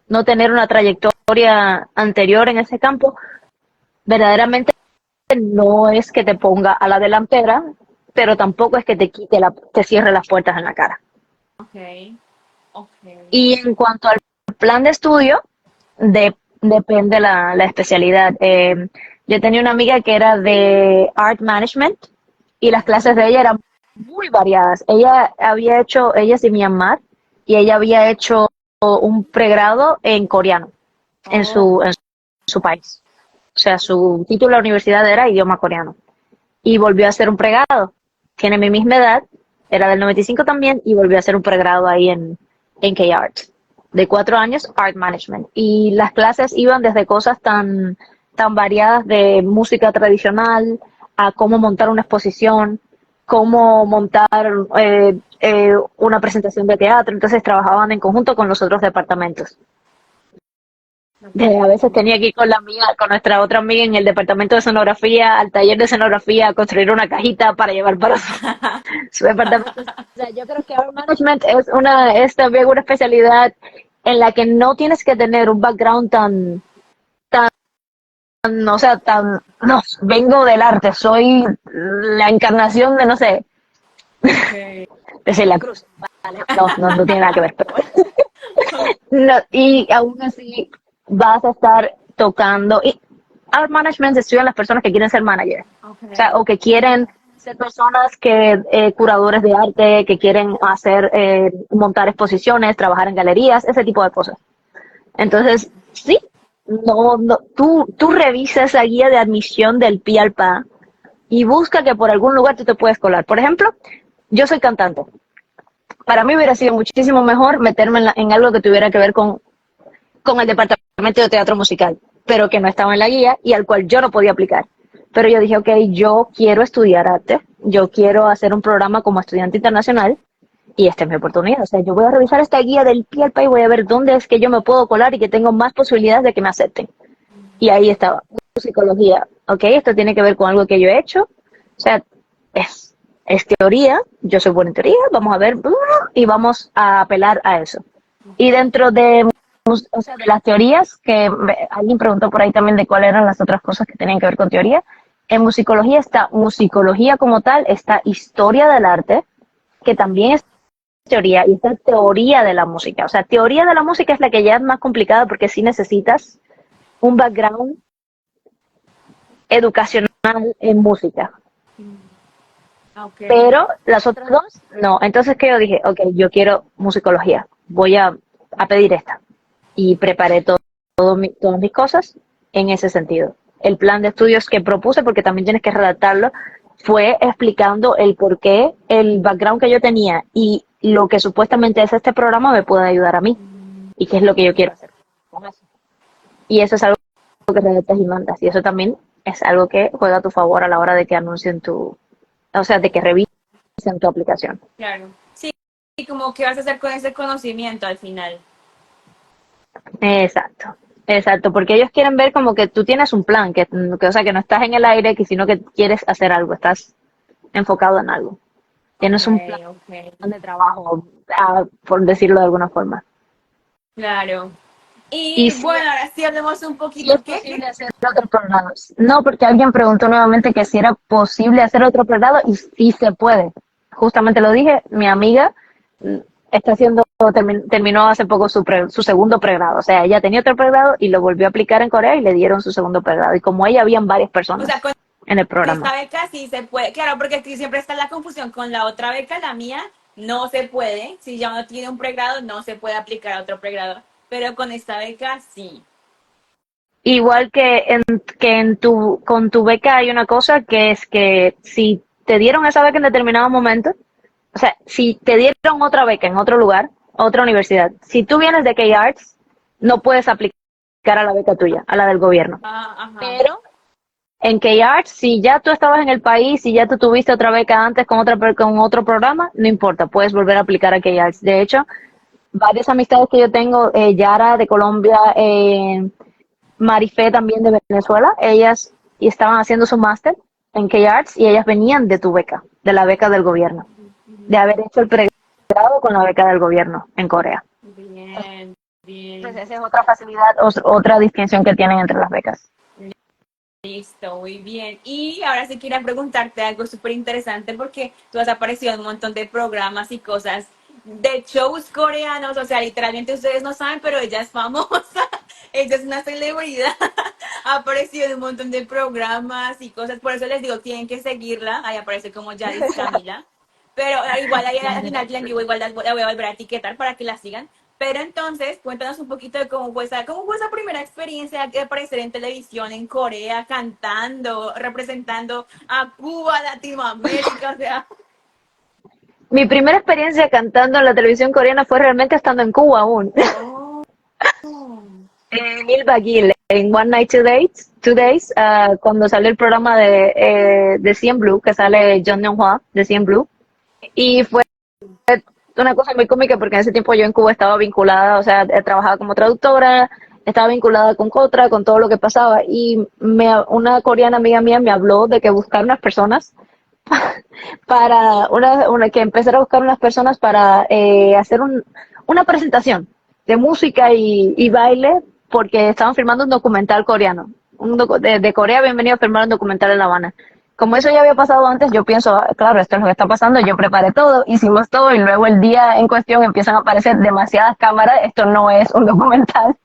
no tener una trayectoria anterior en ese campo, verdaderamente no es que te ponga a la delantera, pero tampoco es que te cierre las puertas en la cara. Ok. Ok. Y en cuanto al plan de estudio, depende la especialidad. Yo tenía una amiga que era de Art Management y las clases de ella eran muy variadas. Ella es de Myanmar y ella había hecho un pregrado en coreano Oh, en su país. O sea, su título de la universidad era idioma coreano. Y volvió a hacer un pregrado. Tiene mi misma edad, era del 95 también, y volvió a hacer un pregrado ahí en K-Art. De 4 años, Art Management. Y las clases iban desde cosas tan variadas de música tradicional a cómo montar una exposición, cómo montar una presentación de teatro. Entonces trabajaban en conjunto con los otros departamentos. A veces ok. tenía que ir con la amiga, con nuestra otra amiga en el departamento de escenografía, al taller de escenografía, a construir una cajita para llevar para su departamento. O sea, yo creo que Art Management es también una especialidad en la que no tienes que tener un background o sea, no, vengo del arte, soy la encarnación de, no sé, Ok. de Celia Cruz. Vale, no tiene nada que ver, pero bueno. No, y aún así vas a estar tocando. Y Art Management se estudian las personas que quieren ser manager, o sea, Ok. o que quieren ser personas que curadores de arte, que quieren hacer montar exposiciones, trabajar en galerías, ese tipo de cosas. Entonces, sí, tú revisas esa guía de admisión del PIALPA y busca que por algún lugar tú te puedes colar. Por ejemplo, yo soy cantante. Para mí hubiera sido muchísimo mejor meterme en algo que tuviera que ver con el departamento de teatro musical, pero que no estaba en la guía y al cual yo no podía aplicar. Pero yo dije, ok, yo quiero estudiar arte, yo quiero hacer un programa como estudiante internacional y esta es mi oportunidad. O sea, yo voy a revisar esta guía del PIALPA y voy a ver dónde es que yo me puedo colar y que tengo más posibilidades de que me acepten. Y ahí estaba, psicología. Ok, esto tiene que ver con algo que yo he hecho. O sea, es teoría, yo soy buena en teoría, vamos a ver, y vamos a apelar a eso. Y dentro o sea, de las teorías, que alguien preguntó por ahí también de cuáles eran las otras cosas que tenían que ver con teoría, en musicología está musicología como tal, está historia del arte, que también es teoría, y está teoría de la música. O sea, teoría de la música es la que ya es más complicada porque sí necesitas un background educacional en música. Ok. Pero las otras dos, no. Entonces, que yo dije, ok, yo quiero musicología, voy a pedir esta. Y preparé todas mis cosas en ese sentido. El plan de estudios que propuse, porque también tienes que redactarlo, fue explicando el por qué, el background que yo tenía y lo que supuestamente es este programa me puede ayudar a mí y qué es lo que yo quiero hacer con eso. Y eso es algo que redactas y mandas. Y eso también es algo que juega a tu favor a la hora de que anuncien o sea, de que revisen tu aplicación. Claro. Sí, y como qué vas a hacer con ese conocimiento al final. Exacto, exacto, porque ellos quieren ver como que tú tienes un plan, o sea, que no estás en el aire, sino que quieres hacer algo, estás enfocado en algo. Ok, Tienes un plan ok. de trabajo, por decirlo de alguna forma. Claro. Y Y sí, bueno, ahora sí hablemos un sí es poquito. ¿Qué? posible hacer otro pregrado. No, porque alguien preguntó nuevamente que si era posible hacer otro pregrado y sí se puede. Justamente lo dije, mi amiga mm, está haciendo, terminó hace poco su segundo pregrado. O sea, ella tenía otro pregrado y lo volvió a aplicar en Corea y le dieron su segundo pregrado. Y como ella, habían varias O sea, personas con en el programa. esta beca sí se puede. Claro, porque aquí siempre está la confusión con la otra beca, la mía no se puede. Si ya uno tiene un pregrado, no se puede aplicar a otro pregrado. Pero con esta beca sí. Igual con tu beca hay una cosa que es que si te dieron esa beca en determinado momento, o sea, si te dieron otra beca en otro lugar, otra universidad, si tú vienes de K-Arts, no puedes aplicar a la beca tuya, a la del gobierno. Ah, ajá. Pero en K-Arts, si ya tú estabas en el país, si ya tú tuviste otra beca antes con otro programa, no importa, puedes volver a aplicar a K-Arts. De hecho, varias amistades que yo tengo, Yara de Colombia, Marifé también de Venezuela, ellas estaban haciendo su máster en K-Arts y ellas venían de tu beca, de la beca del gobierno, de haber hecho el pregrado con la beca del gobierno en Corea. Bien, Pues bien. esa es otra facilidad, otra distinción que tienen entre las becas. Listo, muy bien. Y ahora sí quiero preguntarte algo súper interesante porque tú has aparecido en un montón de programas y cosas de shows coreanos, o sea, literalmente ustedes no saben, pero ella es famosa, ella es una celebridad, ha aparecido en un montón de programas y cosas, por eso les digo, tienen que seguirla, ahí aparece como Yadis Camila, pero igual ahí al final la voy a volver a etiquetar para que la sigan, Pero entonces, cuéntanos un poquito de cómo fue esa primera experiencia de aparecer en televisión en Corea, cantando, representando a Cuba, Latinoamérica, o sea. Mi primera experiencia cantando en la televisión coreana fue realmente estando en Cuba aún. Oh. En Il Bagil, en One Night, Two Days, cuando salió el programa de CN Blue, que sale John Young-hwa de CN Blue. Y fue una cosa muy cómica porque en ese tiempo yo en Cuba estaba vinculada, o sea, trabajaba como traductora, estaba vinculada con Cotra, con todo lo que pasaba. Y una coreana amiga mía me habló de que buscar unas personas para que empezara a buscar unas personas para hacer una presentación de música y baile porque estaban filmando un documental coreano. De Corea habían venido a filmar un documental en La Habana. Como eso ya había pasado antes, yo pienso, claro, esto es lo que está pasando, yo preparé todo, hicimos todo y luego el día en cuestión empiezan a aparecer demasiadas cámaras, esto no es un documental,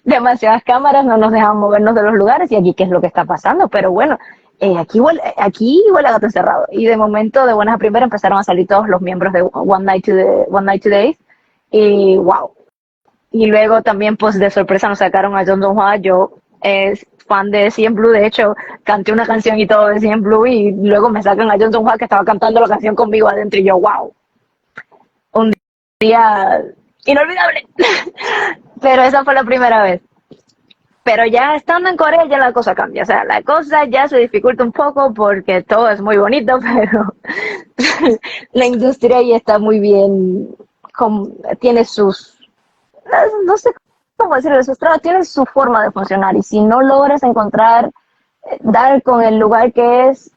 demasiadas cámaras, no nos dejan movernos de los lugares y aquí qué es lo que está pasando, pero bueno, aquí huele a gato encerrado. Y de momento, de buenas a primeras, empezaron a salir todos los miembros de One Night Today y wow. Y luego también, pues de sorpresa nos sacaron a John Donghua. Yo es fan de CN Blue, de hecho, canté una canción y todo de CN Blue y luego me sacan a John Donghua que estaba cantando la canción conmigo adentro y yo, wow. Un día inolvidable. Pero esa fue la primera vez. Pero ya estando en Corea ya la cosa cambia, o sea, la cosa ya se dificulta un poco porque todo es muy bonito, pero la industria ya está muy bien, tiene sus, no sé cómo decirlo, sus trabas, tiene su forma de funcionar y si no logras encontrar, dar con el lugar que es,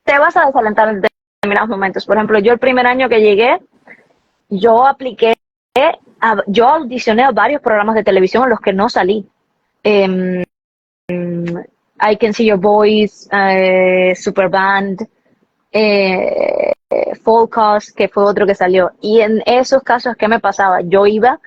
te vas a desalentar en determinados momentos. Por ejemplo, yo el primer año que llegué, yo apliqué, yo audicioné a varios programas de televisión en los que no salí. Um, I Can See Your Voice, Superband, Focus, que fue otro que salió. Y en esos casos, ¿qué me pasaba? Yo iba,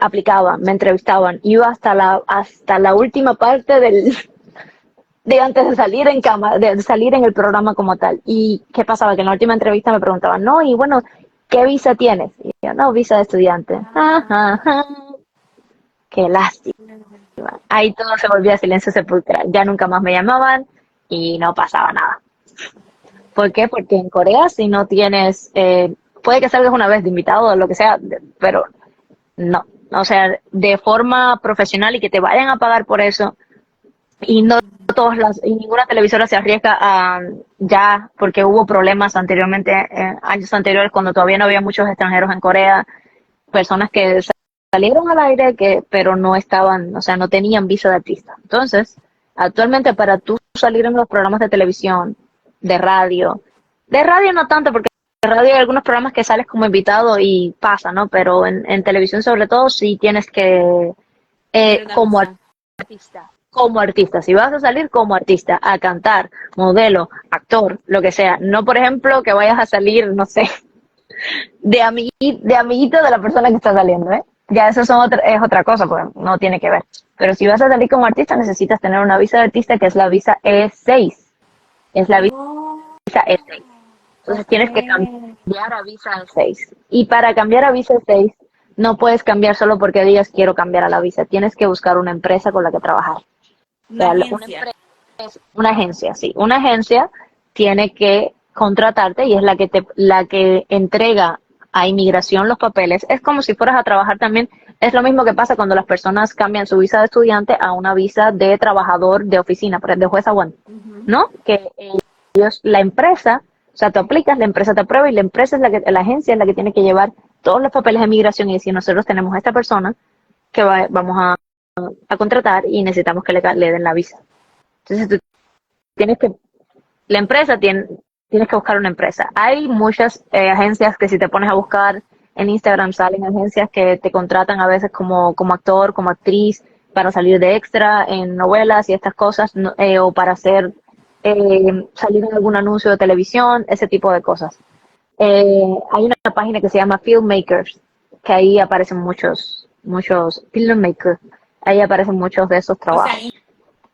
aplicaba, me entrevistaban, iba hasta la última parte de antes de salir en cámara, de salir en el programa como tal. ¿Y qué pasaba? Que en la última entrevista me preguntaban, no, y bueno, ¿qué visa tienes? Y yo, no, visa de estudiante. Ajá, qué lástima. Ahí todo se volvía silencio sepulcral. Ya nunca más me llamaban y no pasaba nada. ¿Por qué? Porque en Corea si no tienes, puede que salgas una vez de invitado o lo que sea, pero no. O sea, de forma profesional y que te vayan a pagar por eso y no y ninguna televisora se arriesga a ya porque hubo problemas anteriormente, años anteriores cuando todavía no había muchos extranjeros en Corea, personas que salieron al aire pero no estaban, o sea, no tenían visa de artista. Entonces, actualmente para tú salir en los programas de televisión, de radio no tanto porque en radio hay algunos programas que sales como invitado y pasa, ¿no? Pero en televisión sobre todo sí tienes que como artista, como artista, si vas a salir como artista, a cantar, modelo, actor, lo que sea, no por ejemplo que vayas a salir, no sé, de amiguito de la persona que está saliendo, ¿eh? Ya eso es otra cosa, pues no tiene que ver. Pero si vas a salir como artista necesitas tener una visa de artista que es la visa E6, es la visa Oh, E6. Entonces ok. tienes que cambiar a visa E6. Y para cambiar a visa E6 no puedes cambiar solo porque digas quiero cambiar a la visa, tienes que buscar una empresa con la que trabajar. O Una sea, agencia. una agencia, sí. Una agencia tiene que contratarte y es la que entrega a inmigración los papeles. Es como si fueras a trabajar también. Es lo mismo que pasa cuando las personas cambian su visa de estudiante a una visa de trabajador de oficina, por ejemplo, de juez aguante, Uh-huh. ¿no? Que la empresa, o sea, tú aplicas, la empresa te aprueba y la empresa es la agencia es la que tiene que llevar todos los papeles de migración y decir, nosotros tenemos a esta persona que vamos a contratar y necesitamos que le den la visa. Entonces tú tienes que, la empresa tienes que buscar una empresa. Hay muchas agencias que si te pones a buscar en Instagram salen agencias que te contratan a veces como actor, como actriz, para salir de extra en novelas y estas cosas, o para salir en algún anuncio de televisión, ese tipo de cosas. Hay una página que se llama Filmmakers, que ahí aparecen muchos filmmakers, ahí aparecen muchos de esos O sea, trabajos. De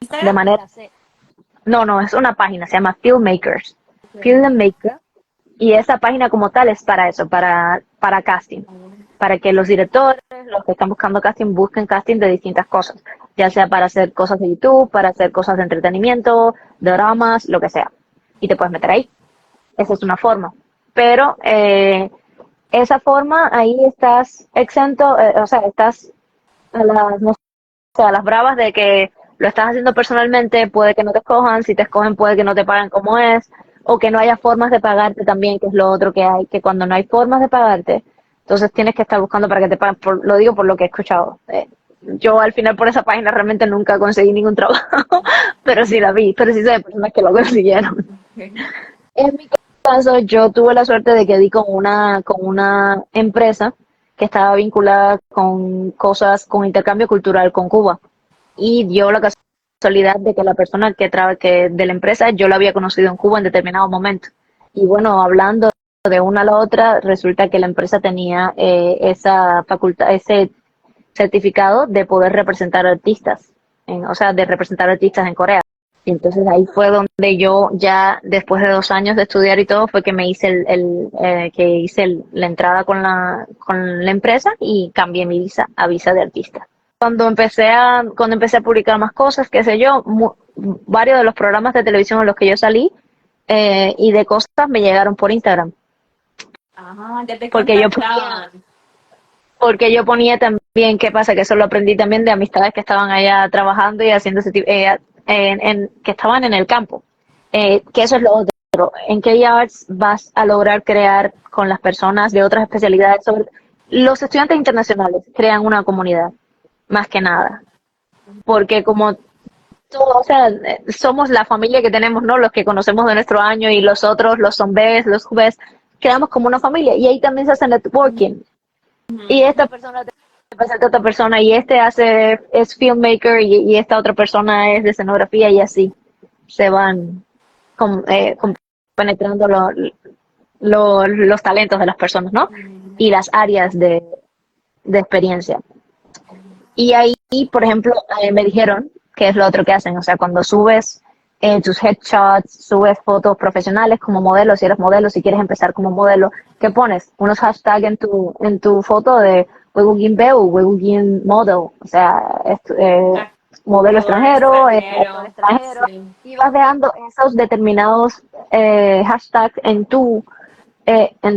Instagram. manera, no, es una página, se llama Filmmakers. Okay. Filmmaker, Y esa página como tal es para eso, para casting, para que los directores, los que están buscando casting, busquen casting de distintas cosas, ya sea para hacer cosas de YouTube, para hacer cosas de entretenimiento, de dramas, lo que sea. Y te puedes meter ahí. Esa es una forma. Pero esa forma, ahí estás exento, o sea, estás a las, no sé, a las bravas de que lo estás haciendo personalmente, puede que no te escojan, si te escogen puede que no te paguen como es, o que no haya formas de pagarte también, que es lo otro que hay, que cuando no hay formas de pagarte, entonces tienes que estar buscando para que te paguen, lo digo por lo que he escuchado. Yo al final por esa página realmente nunca conseguí ningún trabajo, pero sí la vi, pero sí sé de personas que lo consiguieron. En mi caso, yo tuve la suerte de que di con una empresa que estaba vinculada con cosas, con intercambio cultural con Cuba. Y dio la casualidad de que la persona que de la empresa yo la había conocido en Cuba en determinado momento. Y bueno, hablando de una a la otra, resulta que la empresa tenía esa facultad, ese certificado de poder representar artistas, o sea, de representar artistas en Corea. Y entonces ahí fue donde yo ya después de 2 años de estudiar y todo fue que me hice la entrada con la empresa y cambié mi visa a visa de artista. Cuando empecé a publicar más cosas, qué sé yo, varios de los programas de televisión en los que yo salí y de cosas me llegaron por Instagram. Ajá, ya te Porque yo ponía, contactaban. porque yo ponía también, ¿qué pasa? Que eso lo aprendí también de amistades que estaban allá trabajando y haciendo ese tipo, que estaban en el campo. Que eso es lo otro. En K-Arts vas a lograr crear con las personas de otras especialidades sobre los estudiantes internacionales crean una comunidad, más que nada. Porque como o sea, somos la familia que tenemos, ¿no? Los que conocemos de nuestro año y los otros, los zombies, los jubes, creamos como una familia. Y ahí también se hace networking. Y esta persona te presenta a otra persona y es filmmaker y esta otra persona es de escenografía y así se van penetrando los talentos de las personas, ¿no? Y las áreas de experiencia. Y ahí, por ejemplo, me dijeron que es lo otro que hacen, o sea, cuando subes tus headshots, subes fotos profesionales como modelo, si eres modelo, si quieres empezar como modelo, ¿qué pones? Unos hashtags en tu foto de Webugin Beu, Webugin Model, o sea, modelo Actor extranjero, actor extranjero. extranjero, Sí. y vas dejando esos determinados hashtags en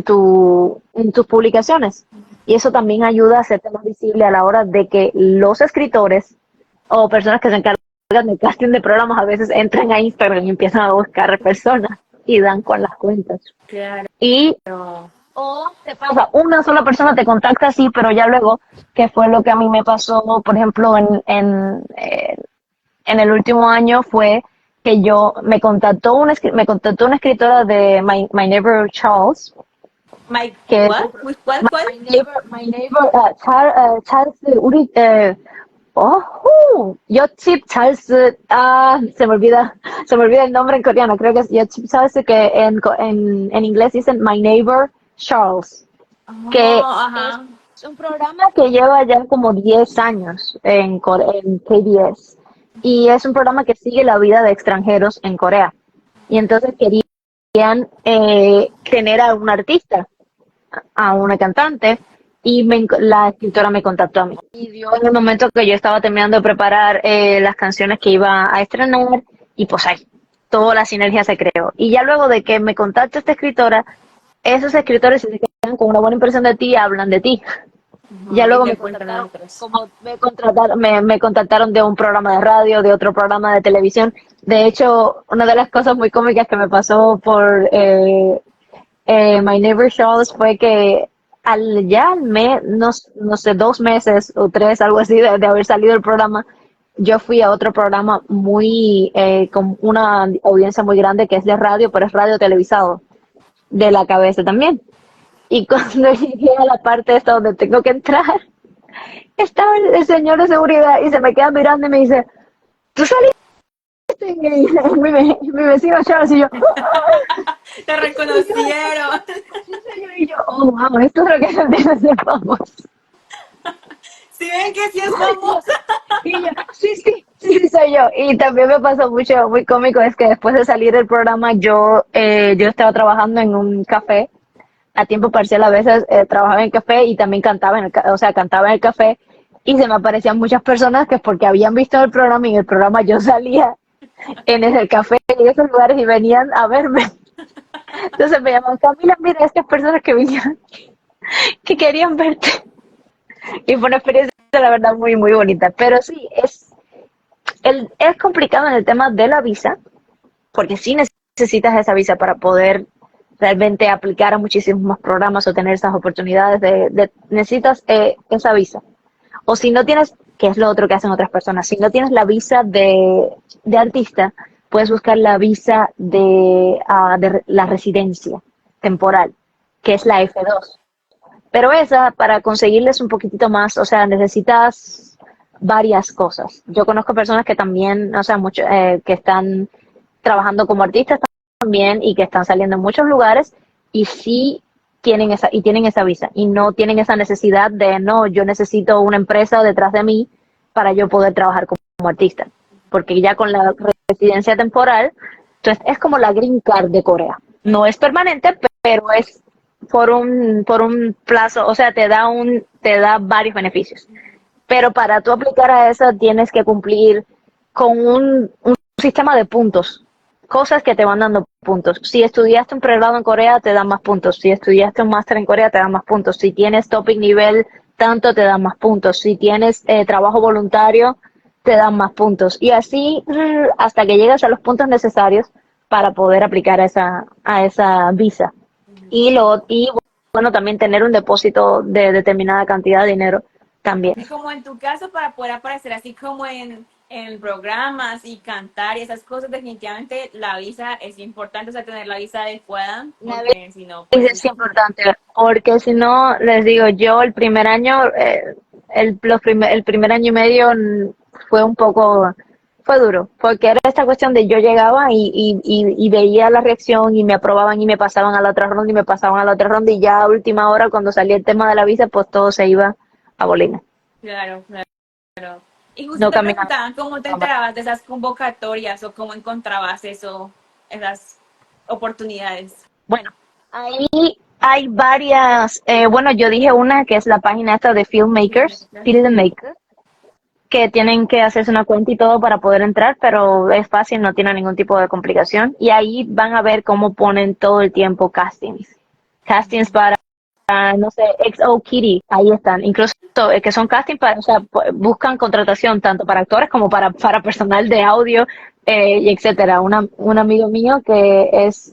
tus publicaciones. Y eso también ayuda a hacerte más visible a la hora de que los escritores o personas que se encargan de casting de programas a veces entran a Instagram y empiezan a buscar personas y dan con las cuentas. Claro. Y o te pasa, una sola persona te contacta así, pero ya luego, que fue lo que a mí me pasó, por ejemplo, en el último año, fue que me contactó una escritora de My Neighbor Charles, My, que es what? With what? ¿Cuál? my neighbor, Charles, 우리, Yochip Charles, se me olvida el nombre en coreano, creo que es Yochip Charles, que en inglés dicen My Neighbor Charles, que Oh, es ajá. un programa que lleva ya como 10 años en KBS, y es un programa que sigue la vida de extranjeros en Corea, y entonces querían tener a un artista, a una cantante, y la escritora me contactó a mí. Y dio en el momento que yo estaba terminando de preparar las canciones que iba a estrenar, y pues ahí, toda la sinergia se creó. Y ya luego de que me contacte esta escritora, esos escritores, si se quedan con una buena impresión de ti, hablan de ti. Ya Ay, luego te me encuentran a contactaron, otros. como me contactaron de un programa de radio, de otro programa de televisión. De hecho, una de las cosas muy cómicas que me pasó por My Neighbor Charles fue que al mes, no sé, 2 meses o 3, algo así, de haber salido del programa, yo fui a otro programa con una audiencia muy grande que es de radio, pero es radio televisado, de la cabeza también. Y cuando llegué a la parte esta donde tengo que entrar, estaba el señor de seguridad y se me queda mirando y me dice, ¿tú saliste? Mi vecino Charles y yo, Te sí señor, reconocieron. sí señor, y yo, oh wow, esto es lo que se debe ser famoso. Si ven que sí es famosa. Y yo, sí, sí. Sí, soy yo. Y también me pasó mucho, muy cómico, es que después de salir del programa yo estaba trabajando en un café a tiempo parcial a veces trabajaba en el café y también cantaba o sea, cantaba en el café y se me aparecían muchas personas que porque habían visto el programa y en el programa yo salía en el café y esos lugares y venían a verme. Entonces me llamaban, Camila, mira, estas personas que vinieron, que querían verte. Y fue una experiencia, la verdad, muy, muy bonita. Pero sí, es complicado en el tema de la visa, porque sí necesitas esa visa para poder realmente aplicar a muchísimos más programas o tener esas oportunidades necesitas esa visa. O si no tienes, que es lo otro que hacen otras personas, si no tienes la visa de artista, puedes buscar la visa de la residencia temporal, que es la F2. Pero esa, para conseguirles un poquitito más, o sea, necesitas varias cosas. Yo conozco personas que también, o sea, que están trabajando como artistas también y que están saliendo en muchos lugares y sí tienen esa visa y no tienen esa necesidad de no, yo necesito una empresa detrás de mí para yo poder trabajar como artista. Porque ya con la residencia temporal, entonces es como la green card de Corea. No es permanente, pero es por un plazo, o sea, te da varios beneficios. Pero para tú aplicar a eso tienes que cumplir con un sistema de puntos, cosas que te van dando puntos. Si estudiaste un pregrado en Corea, te dan más puntos. Si estudiaste un máster en Corea, te dan más puntos. Si tienes topic nivel tanto, te dan más puntos. Si tienes trabajo voluntario, te dan más puntos. Y así hasta que llegas a los puntos necesarios para poder aplicar a esa visa. Y bueno, también tener un depósito de determinada cantidad de dinero también. Y como en tu caso, para poder aparecer así como en programas y cantar y esas cosas, definitivamente la visa es importante, o sea, tener la visa adecuada, La porque si no, pues es importante, porque si no, les digo, yo el primer año, el primer año y medio fue un poco, fue duro, porque era esta cuestión de yo llegaba y veía la reacción y me aprobaban y me pasaban a la otra ronda y me pasaban a la otra ronda y ya a última hora cuando salía el tema de la visa, pues todo se iba a bolina. claro, claro. Y justo No te caminaba. preguntaban cómo te enterabas de esas convocatorias o cómo encontrabas eso, esas oportunidades. Bueno, ahí hay varias, bueno, yo dije una que es la página esta de Filmmakers, que tienen que hacerse una cuenta y todo para poder entrar, pero es fácil, no tiene ningún tipo de complicación. Y ahí van a ver cómo ponen todo el tiempo castings. Castings para, no sé, XO Kitty, ahí están. Incluso que son castings para, o sea, buscan contratación tanto para actores como para personal de audio, y etcétera. Un amigo mío que es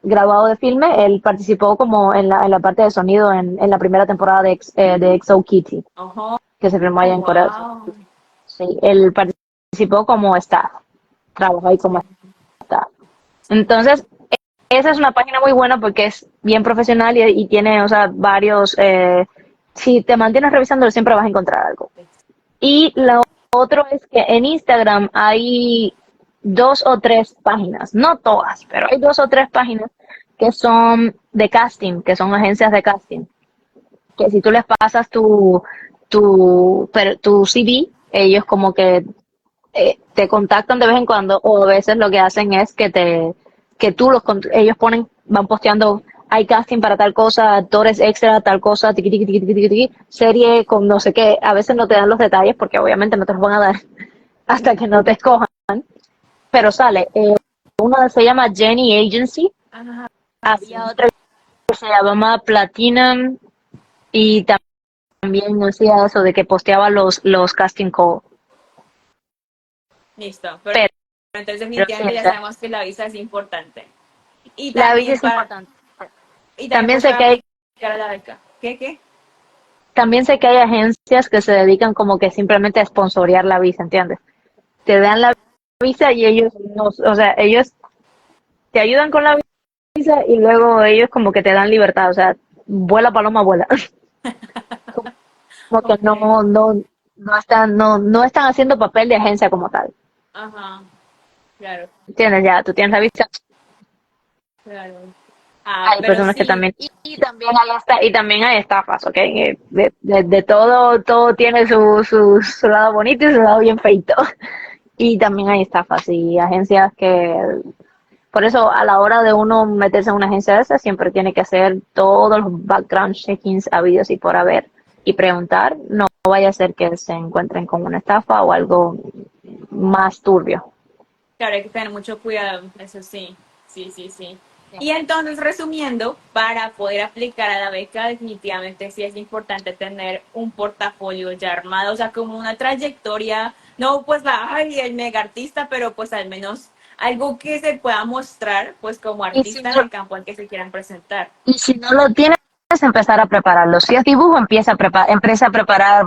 graduado de filme, él participó como en la parte de sonido en la primera temporada de XO Kitty, Ojo, que se filmó allá en Corea del Sur. wow. Sí, él participó como staff, trabajó ahí como staff. Entonces, esa es una página muy buena porque es bien profesional y tiene, o sea, varios, si te mantienes revisándolo siempre vas a encontrar algo. Y lo otro es que en Instagram hay 2 o 3 páginas, no todas, pero hay 2 o 3 páginas que son de casting, que son agencias de casting, que si tú les pasas tu CV, ellos como que te contactan de vez en cuando o a veces lo que hacen es que ellos van posteando, hay casting para tal cosa, actores extra, tal cosa, tiqui, tiqui, tiqui, tiqui, tiqui, serie con no sé qué, a veces no te dan los detalles porque obviamente no te los van a dar hasta que no te escojan, pero sale, una se llama Jenny Agency, Ajá, había sí. otra que se llama Platinum y también hacía eso de que posteaba los casting calls, Listo. Pero pero entonces sí, definitivamente o ya sea, sabemos que la visa es importante. Y la visa también es para, importante. y también También pues sé para que hay aplicar a la beca. ¿Qué? También sé que hay agencias que se dedican como que simplemente a sponsorear la visa, ¿entiendes? Te dan la visa y ellos no, o sea, ellos te ayudan con la visa y luego ellos como que te dan libertad, o sea, vuela paloma, vuela. Como que Ok. no están haciendo papel de agencia como tal. Ajá, claro, ¿Entiendes? Ya, tú tienes la visa. claro. Ah, Hay pero personas que sí, también, y también hay y también hay estafas, ¿ok? De todo, todo tiene su lado bonito y su lado bien feito. Y también hay estafas y agencias que, por eso a la hora de uno meterse en una agencia de esas, siempre tiene que hacer todos los background checkings habidos y por haber y preguntar, no vaya a ser que se encuentren con una estafa o algo más turbio. claro, hay que tener mucho cuidado, eso sí, sí, sí, sí. Y entonces, resumiendo, para poder aplicar a la beca, definitivamente sí es importante tener un portafolio ya armado, o sea, como una trayectoria, no pues ay, el mega artista, pero pues al menos algo que se pueda mostrar, pues como Y si artista en no, el campo al que se quieran presentar. y si no lo tienes, empezar a prepararlo. Si es dibujo, empieza a preparar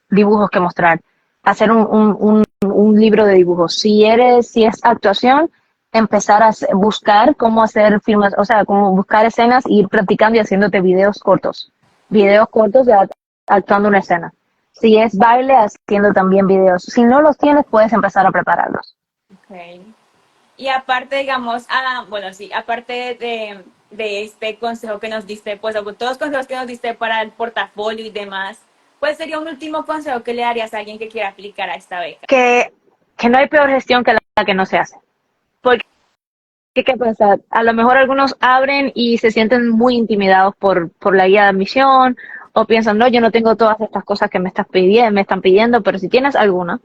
dibujos que mostrar, hacer un libro de dibujos. Si es actuación, empezar a buscar cómo hacer filmes, o sea, cómo buscar escenas e ir practicando y haciéndote videos cortos de actuando una escena. Si es baile, haciendo también videos. Si no los tienes, puedes empezar a prepararlos. Okay. Y aparte, digamos, bueno, sí, aparte de este consejo que nos diste, pues, o todos los consejos que nos diste para el portafolio y demás, ¿cuál sería un último consejo que le darías a alguien que quiera aplicar a esta beca? Que no hay peor gestión que la que no se hace. Porque ¿qué pasa? A lo mejor algunos abren y se sienten muy intimidados por la guía de admisión o piensan, no, yo no tengo todas estas cosas que me están pidiendo, pero si tienes alguna,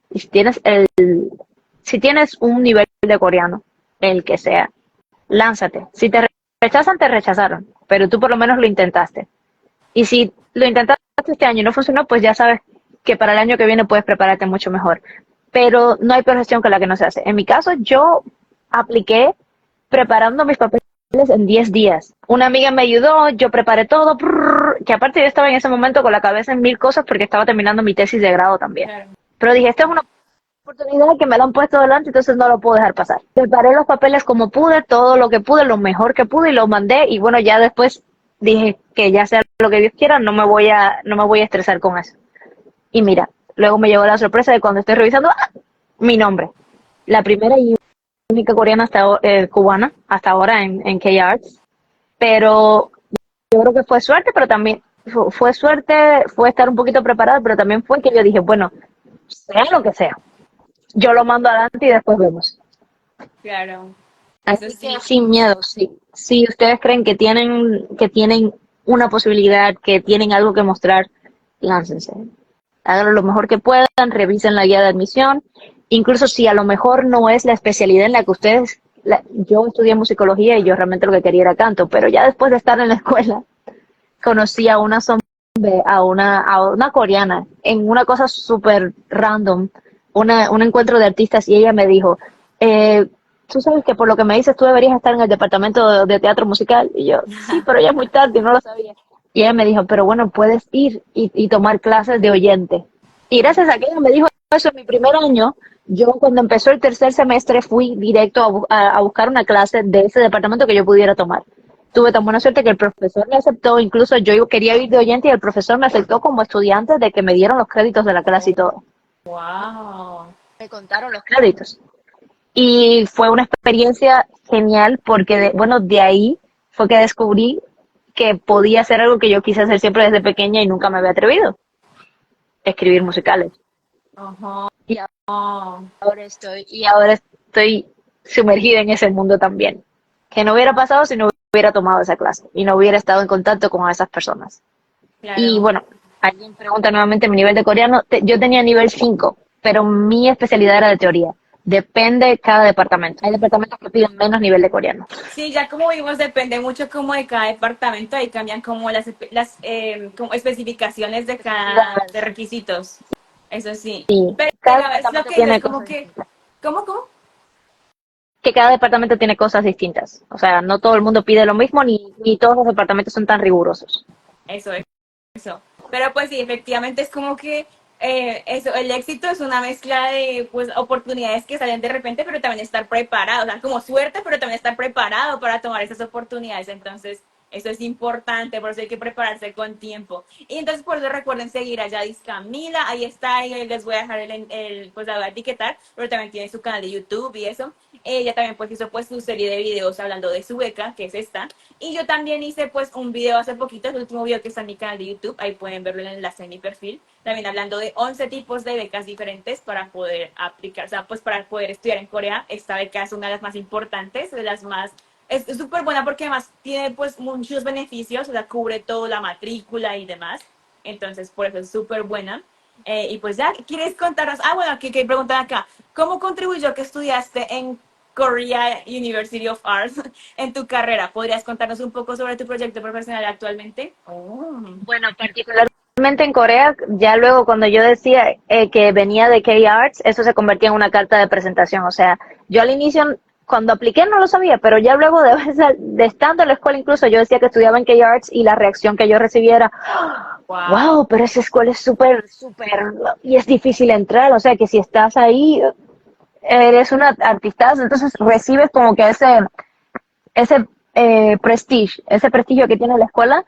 y si tienes un nivel de coreano, el que sea, lánzate. Si te rechazan, te rechazaron, pero tú por lo menos lo intentaste. Y si lo intentaste este año y no funcionó, pues ya sabes que para el año que viene puedes prepararte mucho mejor. Pero no hay peor gestión que la que no se hace. En mi caso, yo apliqué preparando mis papeles en 10 días. Una amiga me ayudó, yo preparé todo, que aparte yo estaba en ese momento con la cabeza en mil cosas porque estaba terminando mi tesis de grado también. Claro. Pero dije, esta es una oportunidad que me la han puesto delante, entonces no lo puedo dejar pasar. Preparé los papeles como pude, todo lo que pude, lo mejor que pude y lo mandé y bueno, ya después dije que ya sea lo que Dios quiera, no me voy a estresar con eso. Y mira, luego me llegó la sorpresa de cuando estoy revisando, ¡ah! Mi nombre. La primera y única coreana cubana hasta ahora en K-Arts, pero yo creo que fue suerte, pero también fue suerte, fue estar un poquito preparada, pero también fue que yo dije, bueno, sea lo que sea, yo lo mando adelante y después vemos. Claro, eso Así que sí. sin miedo, sí. Si ustedes creen que tienen una posibilidad, que tienen algo que mostrar, láncense. Háganlo lo mejor que puedan, revisen la guía de admisión. Incluso si a lo mejor no es la especialidad en la que yo estudié musicología y yo realmente lo que quería era canto, pero ya después de estar en la escuela, conocí a una a una coreana en una cosa súper random, un encuentro de artistas y ella me dijo, tú sabes que por lo que me dices tú deberías estar en el departamento de teatro musical y yo, sí, pero ya es muy tarde y no lo sabía. Y ella me dijo, pero bueno, puedes ir y tomar clases de oyente. Y gracias a que ella me dijo eso en mi primer año, yo cuando empezó el tercer semestre fui directo a buscar una clase de ese departamento que yo pudiera tomar. Tuve tan buena suerte que el profesor me aceptó, incluso yo quería ir de oyente y el profesor me aceptó como estudiante de que me dieron los créditos de la clase y todo. Wow. Me contaron los créditos. Y fue una experiencia genial porque, bueno, de ahí fue que descubrí que podía hacer algo que yo quise hacer siempre desde pequeña y nunca me había atrevido, escribir musicales. Ajá. Y ahora estoy sumergida en ese mundo también. Que no hubiera pasado si no hubiera tomado esa clase y no hubiera estado en contacto con esas personas. Y Claro. bueno, alguien pregunta nuevamente mi nivel de coreano. Yo tenía nivel 5, pero mi especialidad era de teoría. Depende de cada departamento. Hay departamentos que piden menos nivel de coreano. Sí, ya como vimos, depende mucho como de cada departamento, ahí cambian como las como especificaciones de cada de Especialidades. requisitos. Eso sí. Sí, Pero cada es lo departamento que dices, tiene como cosas que, distintas. ¿cómo? Que cada departamento tiene cosas distintas. O sea, no todo el mundo pide lo mismo ni todos los departamentos son tan rigurosos. Eso, eso. Pero pues sí, efectivamente es como que eso, el éxito es una mezcla de pues oportunidades que salen de repente, pero también estar preparado, o sea, como suerte, pero también estar preparado para tomar esas oportunidades. Entonces, Eso es importante, por eso hay que prepararse con tiempo. Y entonces por eso recuerden seguir a Yadis Camila, ahí está, y les voy a dejar pues la voy a etiquetar, pero también tiene su canal de YouTube y eso. Ella también pues hizo pues su serie de videos hablando de su beca, que es esta. Y yo también hice pues un video hace poquito, el último video que está en mi canal de YouTube, ahí pueden verlo en el enlace en mi perfil, también hablando de 11 tipos de becas diferentes para poder aplicar, o sea, pues para poder estudiar en Corea. Esta beca es una de las más importantes, de las más es súper buena porque además tiene pues muchos beneficios, o sea, cubre toda la matrícula y demás. Entonces, por eso es súper buena. Y pues ya, ¿quieres contarnos? Ah, bueno, que preguntan acá. ¿Cómo contribuyó que estudiaste en Korea University of Arts en tu carrera? ¿Podrías contarnos un poco sobre tu proyecto profesional actualmente? Oh. Bueno, particularmente en Corea, ya luego cuando yo decía que venía de K-Arts, eso se convertía en una carta de presentación. O sea, yo al inicio, cuando apliqué no lo sabía, pero ya luego de estando en la escuela incluso, yo decía que estudiaba en K-Arts y la reacción que yo recibía era, Wow. wow, pero esa escuela es súper, súper, y es difícil entrar. O sea, que si estás ahí, eres una artista, entonces recibes como que ese prestigio que tiene la escuela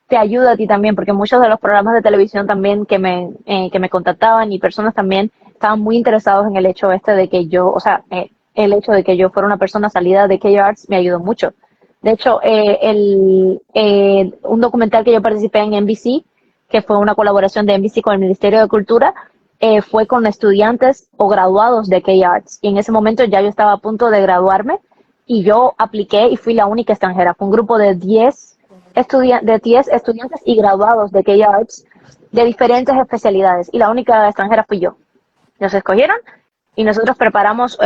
te ayuda a ti también, porque muchos de los programas de televisión también que me contactaban y personas también estaban muy interesados en el hecho este de que yo, o sea, el hecho de que yo fuera una persona salida de K-Arts me ayudó mucho. De hecho, un documental que yo participé en NBC, que fue una colaboración de NBC con el Ministerio de Cultura, fue con estudiantes o graduados de K-Arts. Y en ese momento ya yo estaba a punto de graduarme y yo apliqué y fui la única extranjera. Fue un grupo de 10 estudiantes y graduados de K-Arts de diferentes especialidades y la única extranjera fui yo. Nos escogieron y nosotros preparamos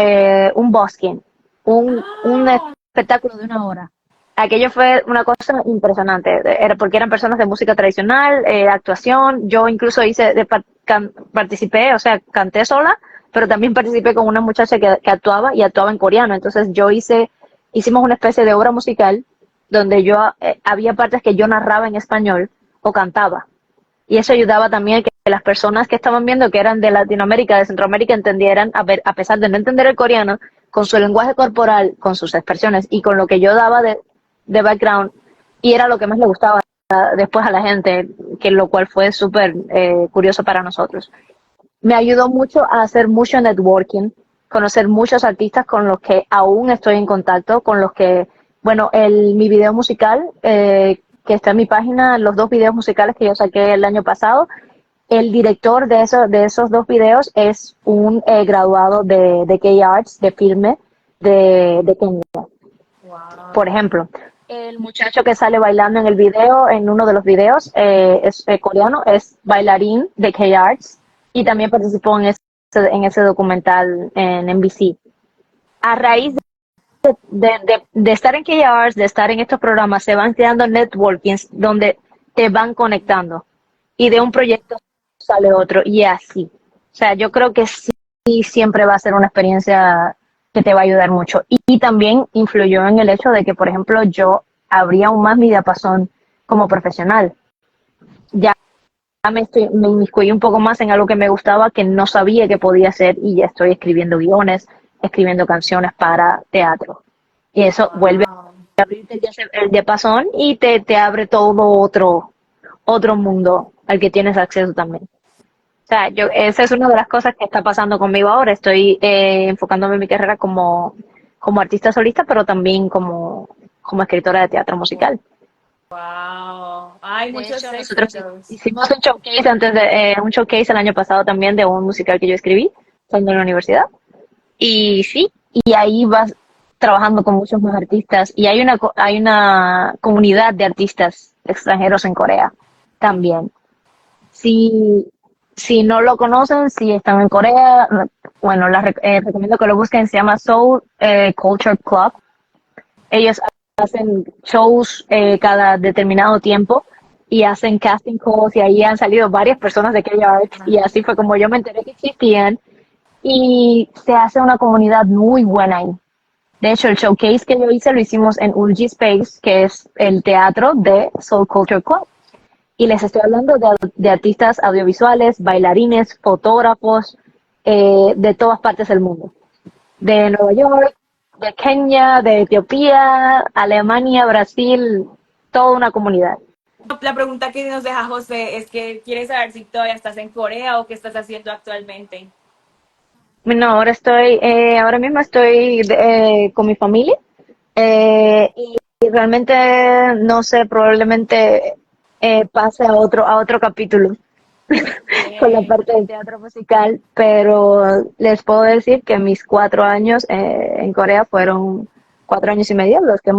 un busking, un Ah, espectáculo de 1 hora. Aquello fue una cosa impresionante, porque eran personas de música tradicional, actuación, yo incluso participé, o sea, canté sola, pero también participé con una muchacha que actuaba y actuaba en coreano, entonces hicimos una especie de obra musical donde había partes que yo narraba en español o cantaba, y eso ayudaba también a que las personas que estaban viendo que eran de Latinoamérica, de Centroamérica, entendieran, a pesar de no entender el coreano, con su lenguaje corporal, con sus expresiones y con lo que yo daba de background, y era lo que más le gustaba después a la gente, que lo cual fue súper curioso para nosotros. Me ayudó mucho a hacer mucho networking, conocer muchos artistas con los que aún estoy en contacto, con los que, bueno, mi video musical, que está en mi página, los 2 videos musicales que yo saqué el año pasado, el director de esos 2 videos es un graduado de K-Arts, de filme, de Kenia. Por wow. ejemplo, el muchacho que sale bailando en uno de los videos, es coreano, es bailarín de K-Arts y también participó en ese documental en NBC. A raíz de estar en K-Arts, de estar en estos programas, se van creando networkings donde te van conectando y de un proyecto sale otro y así. O sea, yo creo que sí, siempre va a ser una experiencia que te va a ayudar mucho. Y también influyó en el hecho de que, por ejemplo, yo abría aún más mi diapasón como profesional. Ya me inmiscuí un poco más en algo que me gustaba, que no sabía que podía hacer, y ya estoy escribiendo guiones, escribiendo canciones para teatro. Y eso vuelve Wow. a abrirte el diapasón y te abre todo otro mundo al que tienes acceso también. O sea, esa es una de las cosas que está pasando conmigo ahora. Estoy enfocándome en mi carrera como artista solista, pero también como escritora de teatro musical. Wow. Hay De muchos hecho, nosotros éxitos. hicimos un showcase el año pasado también de un musical que yo escribí estando en la universidad. Y sí, y ahí vas trabajando con muchos más artistas y hay una comunidad de artistas extranjeros en Corea también. Si, si no lo conocen, si están en Corea, bueno, recomiendo que lo busquen, se llama Seoul Culture Club. Ellos hacen shows cada determinado tiempo y hacen casting calls y ahí han salido varias personas de K-Arts y así fue como yo me enteré que existían y se hace una comunidad muy buena ahí. De hecho, el showcase que yo hice lo hicimos en Ulji Space, que es el teatro de Seoul Culture Club. Y les estoy hablando de artistas audiovisuales, bailarines, fotógrafos, de todas partes del mundo. De Nueva York, de Kenia, de Etiopía, Alemania, Brasil. toda una comunidad. La pregunta que nos deja José es que quiere saber si todavía estás en Corea o qué estás haciendo actualmente. No, ahora mismo estoy con mi familia y realmente no sé, probablemente pase a otro capítulo con la parte del teatro musical, pero les puedo decir que mis 4 años en Corea fueron 4 años y medio, los que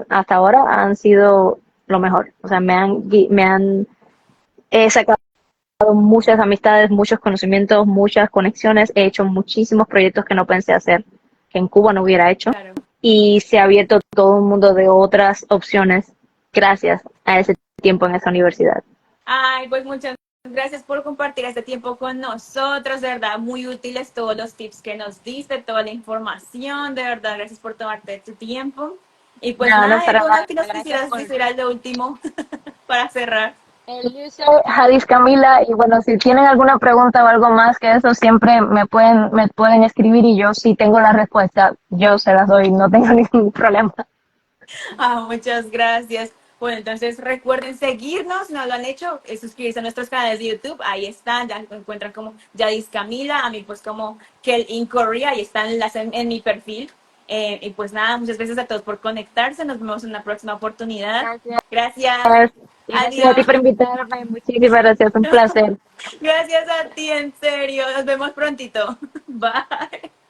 hasta ahora han sido lo mejor. O sea, me han sacado muchas amistades, muchos conocimientos, muchas conexiones. He hecho muchísimos proyectos que no pensé hacer, que en Cuba no hubiera hecho. Claro. Y se ha abierto todo un mundo de otras opciones gracias a ese tiempo en esa universidad. Ay, pues muchas gracias por compartir este tiempo con nosotros, de verdad, muy útiles todos los tips que nos diste, toda la información, de verdad, gracias por tomarte tu tiempo. Y pues No, no, nada, para algo nada. que nos Gracias quisieras por decir al de último para cerrar. el user Hadis Camila. Y bueno, si tienen alguna pregunta o algo más que eso, siempre me pueden escribir y yo si tengo la respuesta, yo se las doy, no tengo ningún problema. Ah, muchas gracias. Bueno, entonces recuerden seguirnos, si no lo han hecho, suscribirse a nuestros canales de YouTube, ahí están, ya lo encuentran como Yadis Camila, a mí pues como Kel in Korea, ahí está el enlace en mi perfil. Y pues nada, muchas gracias a todos por conectarse, nos vemos en una próxima oportunidad. Gracias. Gracias, Y gracias a ti adiós. por invitarme. Muchísimas gracias, un placer. Gracias a ti, en serio, nos vemos prontito. Bye.